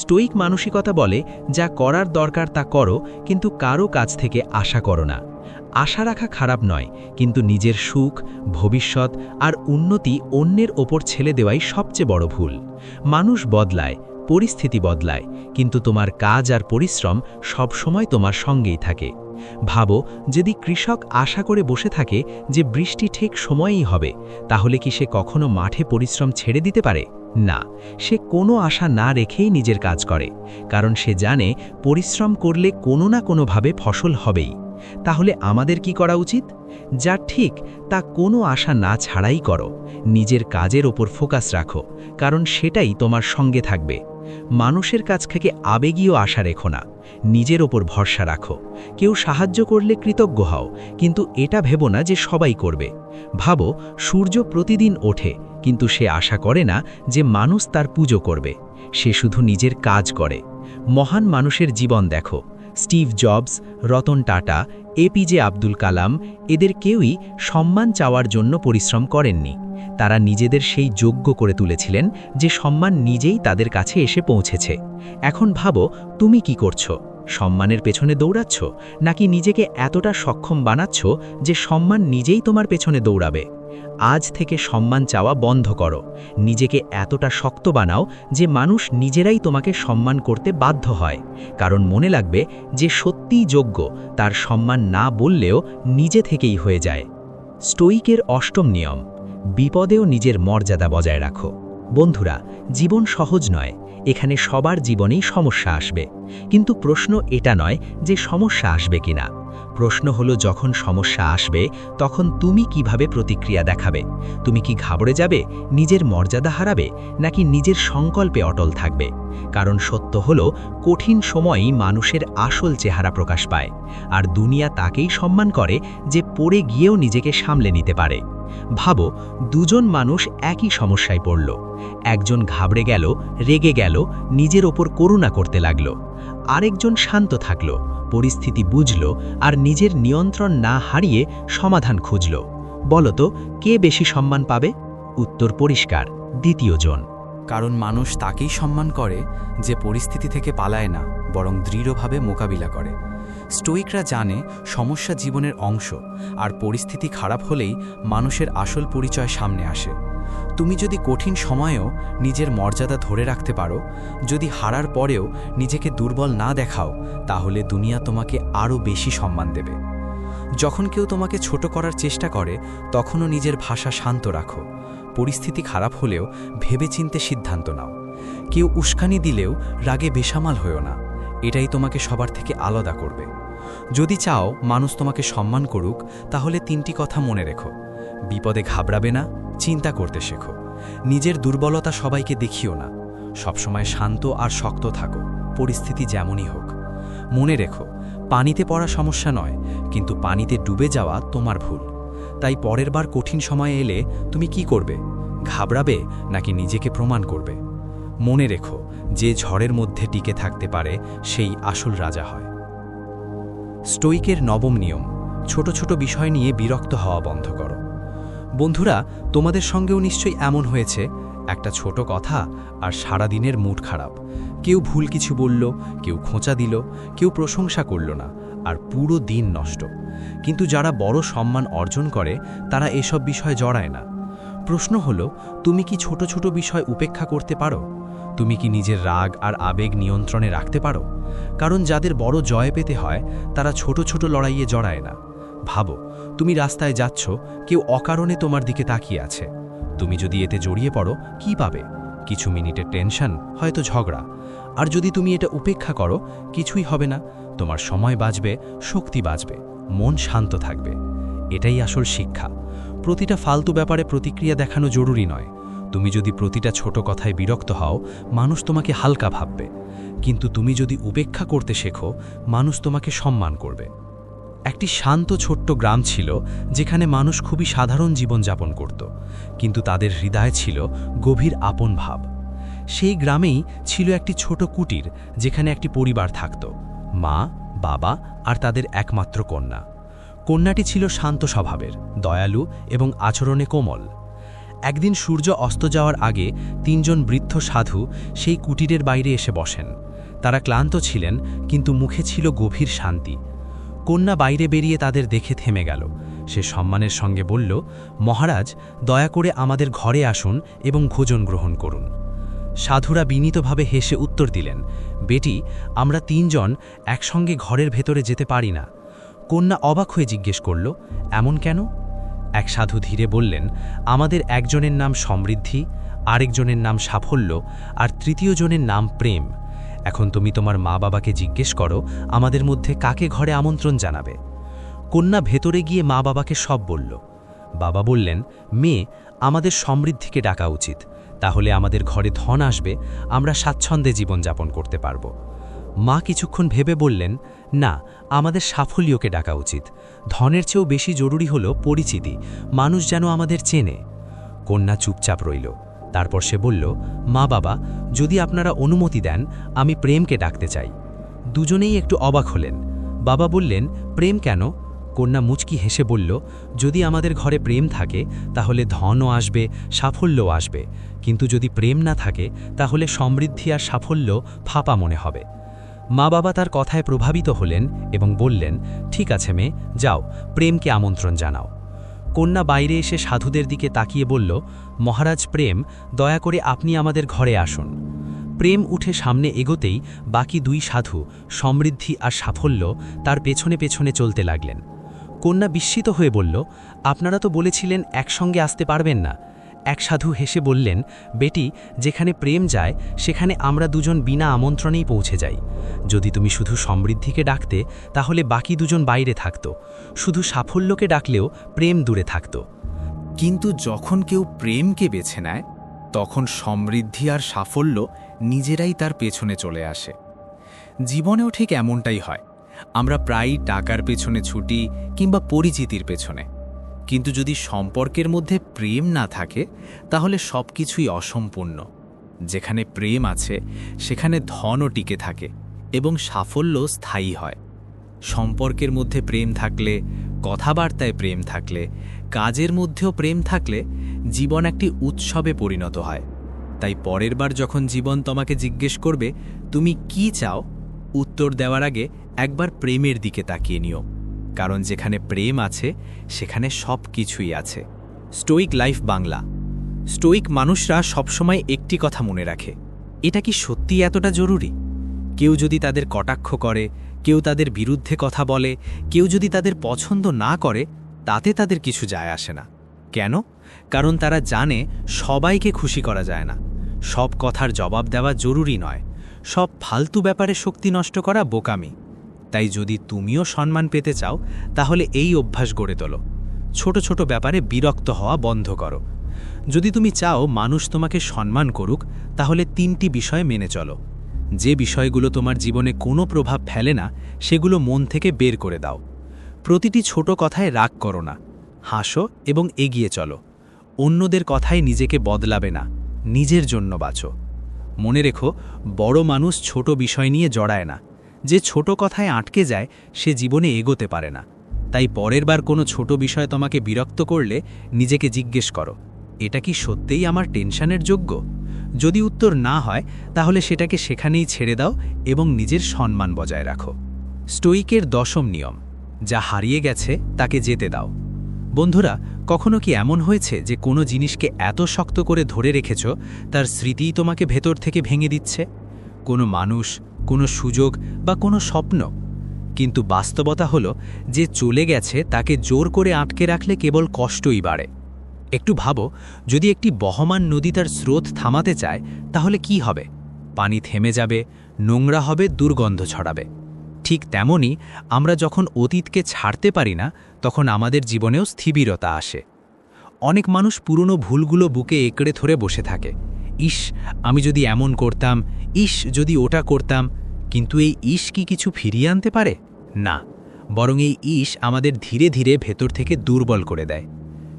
স্টোইক মানসিকতা বলে, যা করার দরকার তা করো, কিন্তু কারো কাছ থেকে আশা করো না। আশা রাখা খারাপ নয়, কিন্তু নিজের সুখ, ভবিষ্যৎ আর উন্নতি অন্যের ওপর ছেড়ে দেওয়াই সবচেয়ে বড় ভুল। মানুষ বদলায়, পরিস্থিতি বদলায়, কিন্তু তোমার কাজ আর পরিশ্রম সবসময় তোমার সঙ্গেই থাকে। ভাবো, যদি কৃষক আশা করে বসে থাকে যে বৃষ্টি ঠিক সময়েই হবে, তাহলে কি সে কখনো মাঠে পরিশ্রম ছেড়ে দিতে পারে? না, সে কোনো আশা না রেখেই নিজের কাজ করে, কারণ সে জানে পরিশ্রম করলে কোনো না কোনোভাবে ফসল হবেই। তাহলে আমাদের কি করা উচিত? যা ঠিক তা কোনো আশা না ছাড়াই করো, নিজের কাজের ওপর ফোকাস রাখো, কারণ সেটাই তোমার সঙ্গে থাকবে। মানুষের কাছ থেকে আবেগীয় আশা রেখো না, নিজের ওপর ভরসা রাখো। কেউ সাহায্য করলে কৃতজ্ঞ হও, কিন্তু এটা ভেবো না যে সবাই করবে। ভাবো, সূর্য প্রতিদিন ওঠে, কিন্তু সে আশা করে না যে মানুষ তার পুজো করবে। সে শুধু নিজের কাজ করে। মহান মানুষের জীবন দেখো, স্টিভ জবস, রতন টাটা, এপিজে আব্দুল কালাম, এদের কেউই সম্মান চাওয়ার জন্য পরিশ্রম করেননি। তারা নিজেদের সেই যোগ্য করে তুলেছিলেন যে সম্মান নিজেই তাদের কাছে এসে পৌঁছেছে। এখন ভাবো, তুমি কি করছো? সম্মানের পেছনে দৌড়াচ্ছ, নাকি নিজেকে এতটা সক্ষম বানাচ্ছ যে সম্মান নিজেই তোমার পেছনে দৌড়াবে? আজ থেকে সম্মান চাওয়া বন্ধ করো। নিজেকে এতটা শক্ত বানাও যে মানুষ নিজেরাই তোমাকে সম্মান করতে বাধ্য হয়। কারণ মনে লাগবে, যে সত্যিই যোগ্য তার সম্মান না বললেও নিজে থেকেই হয়ে যায়। স্টোইকের অষ্টম নিয়ম: বিপদেও নিজের মর্যাদা বজায় রাখো। বন্ধুরা, জীবন সহজ নয়। এখানে সবার জীবনেই সমস্যা আসবে, কিন্তু প্রশ্ন এটা নয় যে সমস্যা আসবে কিনা। প্রশ্ন হলো, যখন সমস্যা আসবে তখন তুমি কিভাবে প্রতিক্রিয়া দেখাবে? তুমি কি ঘাবড়ে যাবে, নিজের মর্যাদা হারাবে, নাকি নিজের সংকল্পে অটল থাকবে? কারণ সত্য হলো, কঠিন সময়ই মানুষের আসল চেহারা প্রকাশ পায়, আর দুনিয়া তাকেই সম্মান করে যে পড়ে গিয়েও নিজেকে সামলে নিতে পারে। ভাবো, দুজন মানুষ একই সমস্যায় পড়ল। একজন ঘাবড়ে গেল, রেগে গেল, নিজের ওপর করুণা করতে লাগল। আরেকজন শান্ত থাকল, পরিস্থিতি বুঝল, আর নিজের নিয়ন্ত্রণ না হারিয়ে সমাধান খুঁজল। বলতো, কে বেশি সম্মান পাবে? উত্তর পরিষ্কার, দ্বিতীয় জন। কারণ মানুষ তাকেই সম্মান করে যে পরিস্থিতি থেকে পালায় না, বরং দৃঢ়ভাবে মোকাবিলা করে। স্টোইকরা জানে সমস্যা জীবনের অংশ, আর পরিস্থিতি খারাপ হলেই মানুষের আসল পরিচয় সামনে আসে। তুমি যদি কঠিন সময়েও নিজের মর্যাদা ধরে রাখতে পারো, যদি হারার পরেও নিজেকে দুর্বল না দেখাও, তাহলে দুনিয়া তোমাকে আরও বেশি সম্মান দেবে। যখন কেউ তোমাকে ছোট করার চেষ্টা করে, তখনও নিজের ভাষা শান্ত রাখো। পরিস্থিতি খারাপ হলেও ভেবেচিন্তে সিদ্ধান্ত নাও। কেউ উস্কানি দিলেও রাগে বেসামাল হয়েও না, এটাই তোমাকে সবার থেকে আলাদা করবে। যদি চাও মানুষ তোমাকে সম্মান করুক, তাহলে 3টি কথা মনে রেখো। বিপদে ঘাবড়াবে না, চিন্তা করতে শেখো। নিজের দুর্বলতা সবাইকে দেখিও না। সবসময় শান্ত আর শক্ত থাকো, পরিস্থিতি যেমনই হোক। মনে রেখো, পানিতে পড়া সমস্যা নয়, কিন্তু পানিতে ডুবে যাওয়া তোমার ভুল। তাই পরের বার কঠিন সময় এলে তুমি কি করবে? ঘাবড়াবে নাকি নিজেকে প্রমাণ করবে? মনে রেখো, যে ঝড়ের মধ্যে টিকে থাকতে পারে সেই আসল রাজা হয়। স্টোইকের নবম নিয়ম: ছোট ছোট বিষয় নিয়ে বিরক্ত হওয়া বন্ধ করো। বন্ধুরা, তোমাদের সঙ্গেও নিশ্চয়ই এমন হয়েছে, একটা ছোট কথা আর সারাদিনের মুড খারাপ। কেউ ভুল কিছু বলল, কেউ খোঁচা দিল, কেউ প্রশংসা করল না, আর পুরো দিন নষ্ট। কিন্তু যারা বড় সম্মান অর্জন করে তারা এসব বিষয় জড়ায় না। প্রশ্ন হলো, তুমি কি ছোট ছোট বিষয় উপেক্ষা করতে পারো? তুমি কি নিজের রাগ আর আবেগ নিয়ন্ত্রণে রাখতে পারো? কারণ যাদের বড় জয় পেতে হয় তারা ছোট ছোট লড়াইয়ে জড়ায় না। ভাবো, তুমি রাস্তায় যাচ্ছ, কেউ অকারণে তোমার দিকে তাকিয়ে আছে। তুমি যদি এতে জড়িয়ে পড়ো, কি পাবে? কিছু মিনিটের টেনশন, হয়তো ঝগড়া। আর যদি তুমি এটা উপেক্ষা করো, কিছুই হবে না। তোমার সময় বাঁচবে, শক্তি বাঁচবে, মন শান্ত থাকবে। এটাই আসল শিক্ষা। প্রতিটা ফালতু ব্যাপারে প্রতিক্রিয়া দেখানো জরুরি নয়। তুমি যদি প্রতিটা ছোট কথায় বিরক্ত হও, মানুষ তোমাকে হালকা ভাববে। কিন্তু তুমি যদি উপেক্ষা করতে শেখো, মানুষ তোমাকে সম্মান করবে। একটি শান্ত ছোট্ট গ্রাম ছিল, যেখানে মানুষ খুবই সাধারণ জীবনযাপন করত, কিন্তু তাদের হৃদয় ছিল গভীর আপন ভাব। সেই গ্রামেই ছিল একটি ছোট কুটির, যেখানে একটি পরিবার থাকত: মা, বাবা আর তাদের একমাত্র কন্যা। কন্যাটি ছিল শান্ত স্বভাবের, দয়ালু এবং আচরণে কোমল। একদিন সূর্য অস্ত যাওয়ার আগে 3 জন বৃদ্ধ সাধু সেই কুটিরের বাইরে এসে বসেন। তারা ক্লান্ত ছিলেন, কিন্তু মুখে ছিল গভীর শান্তি। কন্যা বাইরে বেরিয়ে তাদের দেখে থেমে গেল। সে সম্মানের সঙ্গে বলল, মহারাজ, দয়া করে আমাদের ঘরে আসুন এবং ভোজন গ্রহণ করুন। সাধুরা বিনীতভাবে হেসে উত্তর দিলেন, বেটি, আমরা 3 জন একসঙ্গে ঘরের ভেতরে যেতে পারি না। কন্যা অবাক হয়ে জিজ্ঞেস করল, এমন কেন? এক সাধু ধীরে বললেন, আমাদের একজনের নাম সমৃদ্ধি, আরেকজনের নাম সাফল্য, আর তৃতীয় জনের নাম প্রেম। এখন তুমি তোমার মা বাবাকে জিজ্ঞেস করো, আমাদের মধ্যে কাকে ঘরে আমন্ত্রণ জানাবে? কন্যা ভেতরে গিয়ে মা বাবাকে সব বলল। বাবা বললেন, মেয়ে, আমাদের সমৃদ্ধিকে ডাকা উচিত। তাহলে আমাদের ঘরে ধন আসবে, আমরা স্বাচ্ছন্দ্যে জীবনযাপন করতে পারব। মা কিছুক্ষণ ভেবে বললেন, না, আমাদের সাফল্যকে ডাকা উচিত। ধনের চেয়েও বেশি জরুরি হল পরিচিতি, মানুষ যেন আমাদের চেনে। কন্যা চুপচাপ রইল। তারপর সে বলল, মা বাবা, যদি আপনারা অনুমতি দেন, আমি প্রেমকে ডাকতে চাই। দুজনেই একটু অবাক হলেন। বাবা বললেন, প্রেম কেন? কন্যা মুচকি হেসে বলল, যদি আমাদের ঘরে প্রেম থাকে তাহলে ধনও আসবে, সাফল্যও আসবে, কিন্তু যদি প্রেম না থাকে তাহলে সমৃদ্ধি আর সাফল্য ফাঁপা মনে হবে। মা বাবা তার কথায় প্রভাবিত হলেন এবং বললেন, ঠিক আছে মেয়ে, যাও, প্রেমকে আমন্ত্রণ জানাও। কন্যা বাইরে এসে সাধুদের দিকে তাকিয়ে বলল, মহারাজ প্রেম, দয়া করে আপনি আমাদের ঘরে আসুন। প্রেম উঠে সামনে এগোতেই বাকি দুই সাধু, সমৃদ্ধি আর সাফল্য, তার পেছনে পেছনে চলতে লাগলেন। কন্যা বিস্মিত হয়ে বলল, আপনারা তো বলেছিলেন একসঙ্গে আসতে পারবেন না। এক সাধু হেসে বললেন, বেটি, যেখানে প্রেম যায় সেখানে আমরা দুজন বিনা আমন্ত্রণেই পৌঁছে যাই। যদি তুমি শুধু সমৃদ্ধিকে ডাকতে তাহলে বাকি দুজন বাইরে থাকত, শুধু সাফল্যকে ডাকলেও প্রেম দূরে থাকত। কিন্তু যখন কেউ প্রেমকে বেছে নেয়, তখন সমৃদ্ধি আর সাফল্য নিজেরাই তার পেছনে চলে আসে। জীবনেও ঠিক এমনটাই হয়। আমরা প্রায়ই টাকার পেছনে ছুটি কিংবা পরিচিতির পেছনে, কিন্তু যদি সম্পর্কের মধ্যে প্রেম না থাকে তাহলে সব কিছুই অসম্পূর্ণ। যেখানে প্রেম আছে সেখানে ধনও টিকে থাকে এবং সাফল্য স্থায়ী হয়। সম্পর্কের মধ্যে প্রেম থাকলে, কথাবার্তায় প্রেম থাকলে, কাজের মধ্যেও প্রেম থাকলে জীবন একটি উৎসবে পরিণত হয়। তাই পরের বার যখন জীবন তোমাকে জিজ্ঞেস করবে তুমি কি চাও, উত্তর দেওয়ার আগে একবার প্রেমের দিকে তাকিয়ে নিও, কারণ যেখানে প্রেম আছে সেখানে সব কিছুই আছে। Stoic life Bangla. স্টোইক মানুষরা সবসময় একটি কথা মনে রাখে, এটা কি সত্যি এতটা জরুরি? কেউ যদি তাদের কটাক্ষ করে, কেউ তাদের বিরুদ্ধে কথা বলে, কেউ যদি তাদের পছন্দ না করে, তাতে তাদের কিছু যায় আসে না। কেন? কারণ তারা জানে সবাইকে খুশি করা যায় না, সব কথার জবাব দেওয়া জরুরি নয়, সব ফালতু ব্যাপারে শক্তি নষ্ট করা বোকামি। তাই যদি তুমিও সম্মান পেতে চাও তাহলে এই অভ্যাস গড়ে তোলো, ছোট ছোট ব্যাপারে বিরক্ত হওয়া বন্ধ করো। যদি তুমি চাও মানুষ তোমাকে সম্মান করুক তাহলে 3টি বিষয় মেনে চলো। যে বিষয়গুলো তোমার জীবনে কোনো প্রভাব ফেলে না সেগুলো মন থেকে বের করে দাও। প্রতিটি ছোট কথায় রাগ করো না, হাসো এবং এগিয়ে চলো। অন্যদের কথায় নিজেকে বদলাবে না, নিজের জন্য বাঁচো। মনে রেখো, বড় মানুষ ছোট বিষয় নিয়ে জড়ায় না। যে ছোট কথায় আটকে যায় সে জীবনে এগোতে পারে না। তাই পরের বার কোনো ছোট বিষয় তোমাকে বিরক্ত করলে নিজেকে জিজ্ঞেস করো, এটা কি সত্যিই আমার টেনশনের যোগ্য? যদি উত্তর না হয় তাহলে সেটাকে সেখানেই ছেড়ে দাও এবং নিজের সম্মান বজায় রাখো। স্টোইকের 10ম নিয়ম, যা হারিয়ে গেছে তাকে যেতে দাও। বন্ধুরা, কখনো কি এমন হয়েছে যে কোনো জিনিসকে এত শক্ত করে ধরে রেখেছ তার স্মৃতিই তোমাকে ভেতর থেকে ভেঙে দিচ্ছে? কোনো মানুষ, কোনো সুযোগ বা কোনো স্বপ্ন? কিন্তু বাস্তবতা হলো যে চলে গেছে তাকে জোর করে আটকে রাখলে কেবল কষ্টই বাড়ে। একটু ভাবো, যদি একটি বহমান নদী তার স্রোত থামাতে চায় তাহলে কি হবে? পানি থেমে যাবে, নোংরা হবে, দুর্গন্ধ ছড়াবে। ঠিক তেমনি আমরা যখন অতীতকে ছাড়তে পারি না তখন আমাদের জীবনেও স্থিরতা আসে। অনেক মানুষ পুরনো ভুলগুলো বুকে একড়ে ধরে বসে থাকে। ইস, আমি যদি এমন করতাম, ইস যদি ওটা করতাম। কিন্তু এই ইস কি কিছু ফিরিয়ে আনতে পারে? না, বরং এই ইস আমাদের ধীরে ধীরে ভেতর থেকে দুর্বল করে দেয়।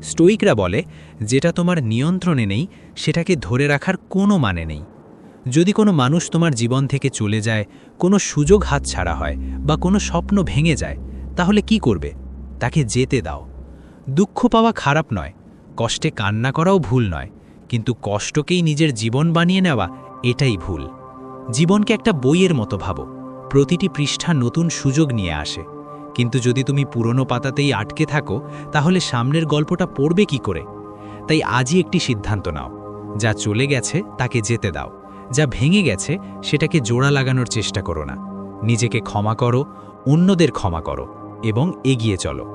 স্টোইকরা বলে, যেটা তোমার নিয়ন্ত্রণে নেই সেটাকে ধরে রাখার কোনো মানে নেই। যদি কোনো মানুষ তোমার জীবন থেকে চলে যায়, কোনো সুযোগ হাতছাড়া হয় বা কোনো স্বপ্ন ভেঙে যায়, তাহলে কি করবে? তাকে যেতে দাও। দুঃখ পাওয়া খারাপ নয়, কষ্টে কান্না করাও ভুল নয়, কিন্তু কষ্টকেই নিজের জীবন বানিয়ে নেওয়া এটাই ভুল। জীবনকে একটা বইয়ের মতো ভাবো, প্রতিটি পৃষ্ঠা নতুন সুযোগ নিয়ে আসে। কিন্তু যদি তুমি পুরনো পাতাতেই আটকে থাকো তাহলে সামনের গল্পটা পড়বে কি করে? তাই আজই একটি সিদ্ধান্ত নাও, যা চলে গেছে তাকে যেতে দাও, যা ভেঙে গেছে সেটাকে জোড়া লাগানোর চেষ্টা করো না। নিজেকে ক্ষমা করো, অন্যদের ক্ষমা করো এবং এগিয়ে চলো,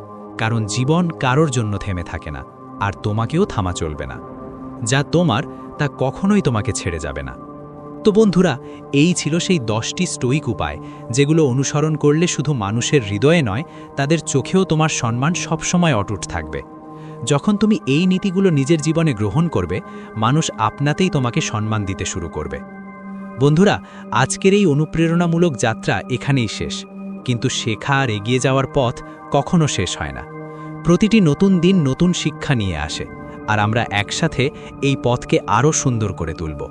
কারণ জীবন কারোর জন্য থেমে থাকে না, আর তোমাকেও থামা চলবে না। যা তোমার তা কখনোই তোমাকে ছেড়ে যাবে না। তো বন্ধুরা, এই ছিল সেই 10টি স্টোইক উপায় যেগুলো অনুসরণ করলে শুধু মানুষের হৃদয়ে নয়, তাদের চোখেও তোমার সম্মান সবসময় অটুট থাকবে। যখন তুমি এই নীতিগুলো নিজের জীবনে গ্রহণ করবে, মানুষ আপনাতেই তোমাকে সম্মান দিতে শুরু করবে। বন্ধুরা, আজকের এই অনুপ্রেরণামূলক যাত্রা এখানেই শেষ, কিন্তু শেখা আর এগিয়ে যাওয়ার পথ কখনো শেষ হয় না। প্রতিটি নতুন দিন নতুন শিক্ষা নিয়ে আসে, আর আমরা একসাথে এই পথকে আরও সুন্দর করে তুলব।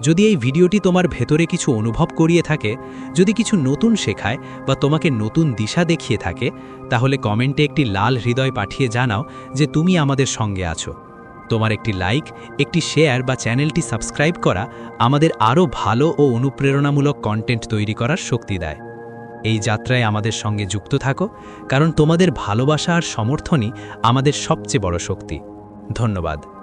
যদি এই ভিডিওটি তোমার ভেতরে কিছু অনুভব করিয়ে থাকে, যদি কিছু নতুন শেখায় বা তোমাকে নতুন দিশা দেখিয়ে থাকে, তাহলে কমেন্টে একটি লাল হৃদয় পাঠিয়ে জানাও যে তুমি আমাদের সঙ্গে আছো। তোমার একটি লাইক, একটি শেয়ার বা চ্যানেলটি সাবস্ক্রাইব করা আমাদের আরও ভালো ও অনুপ্রেরণামূলক কন্টেন্ট তৈরি করার শক্তি দেয়। এই যাত্রায় আমাদের সঙ্গে যুক্ত থাকো, কারণ তোমাদের ভালোবাসা আর সমর্থনই আমাদের সবচেয়ে বড় শক্তি। ধন্যবাদ।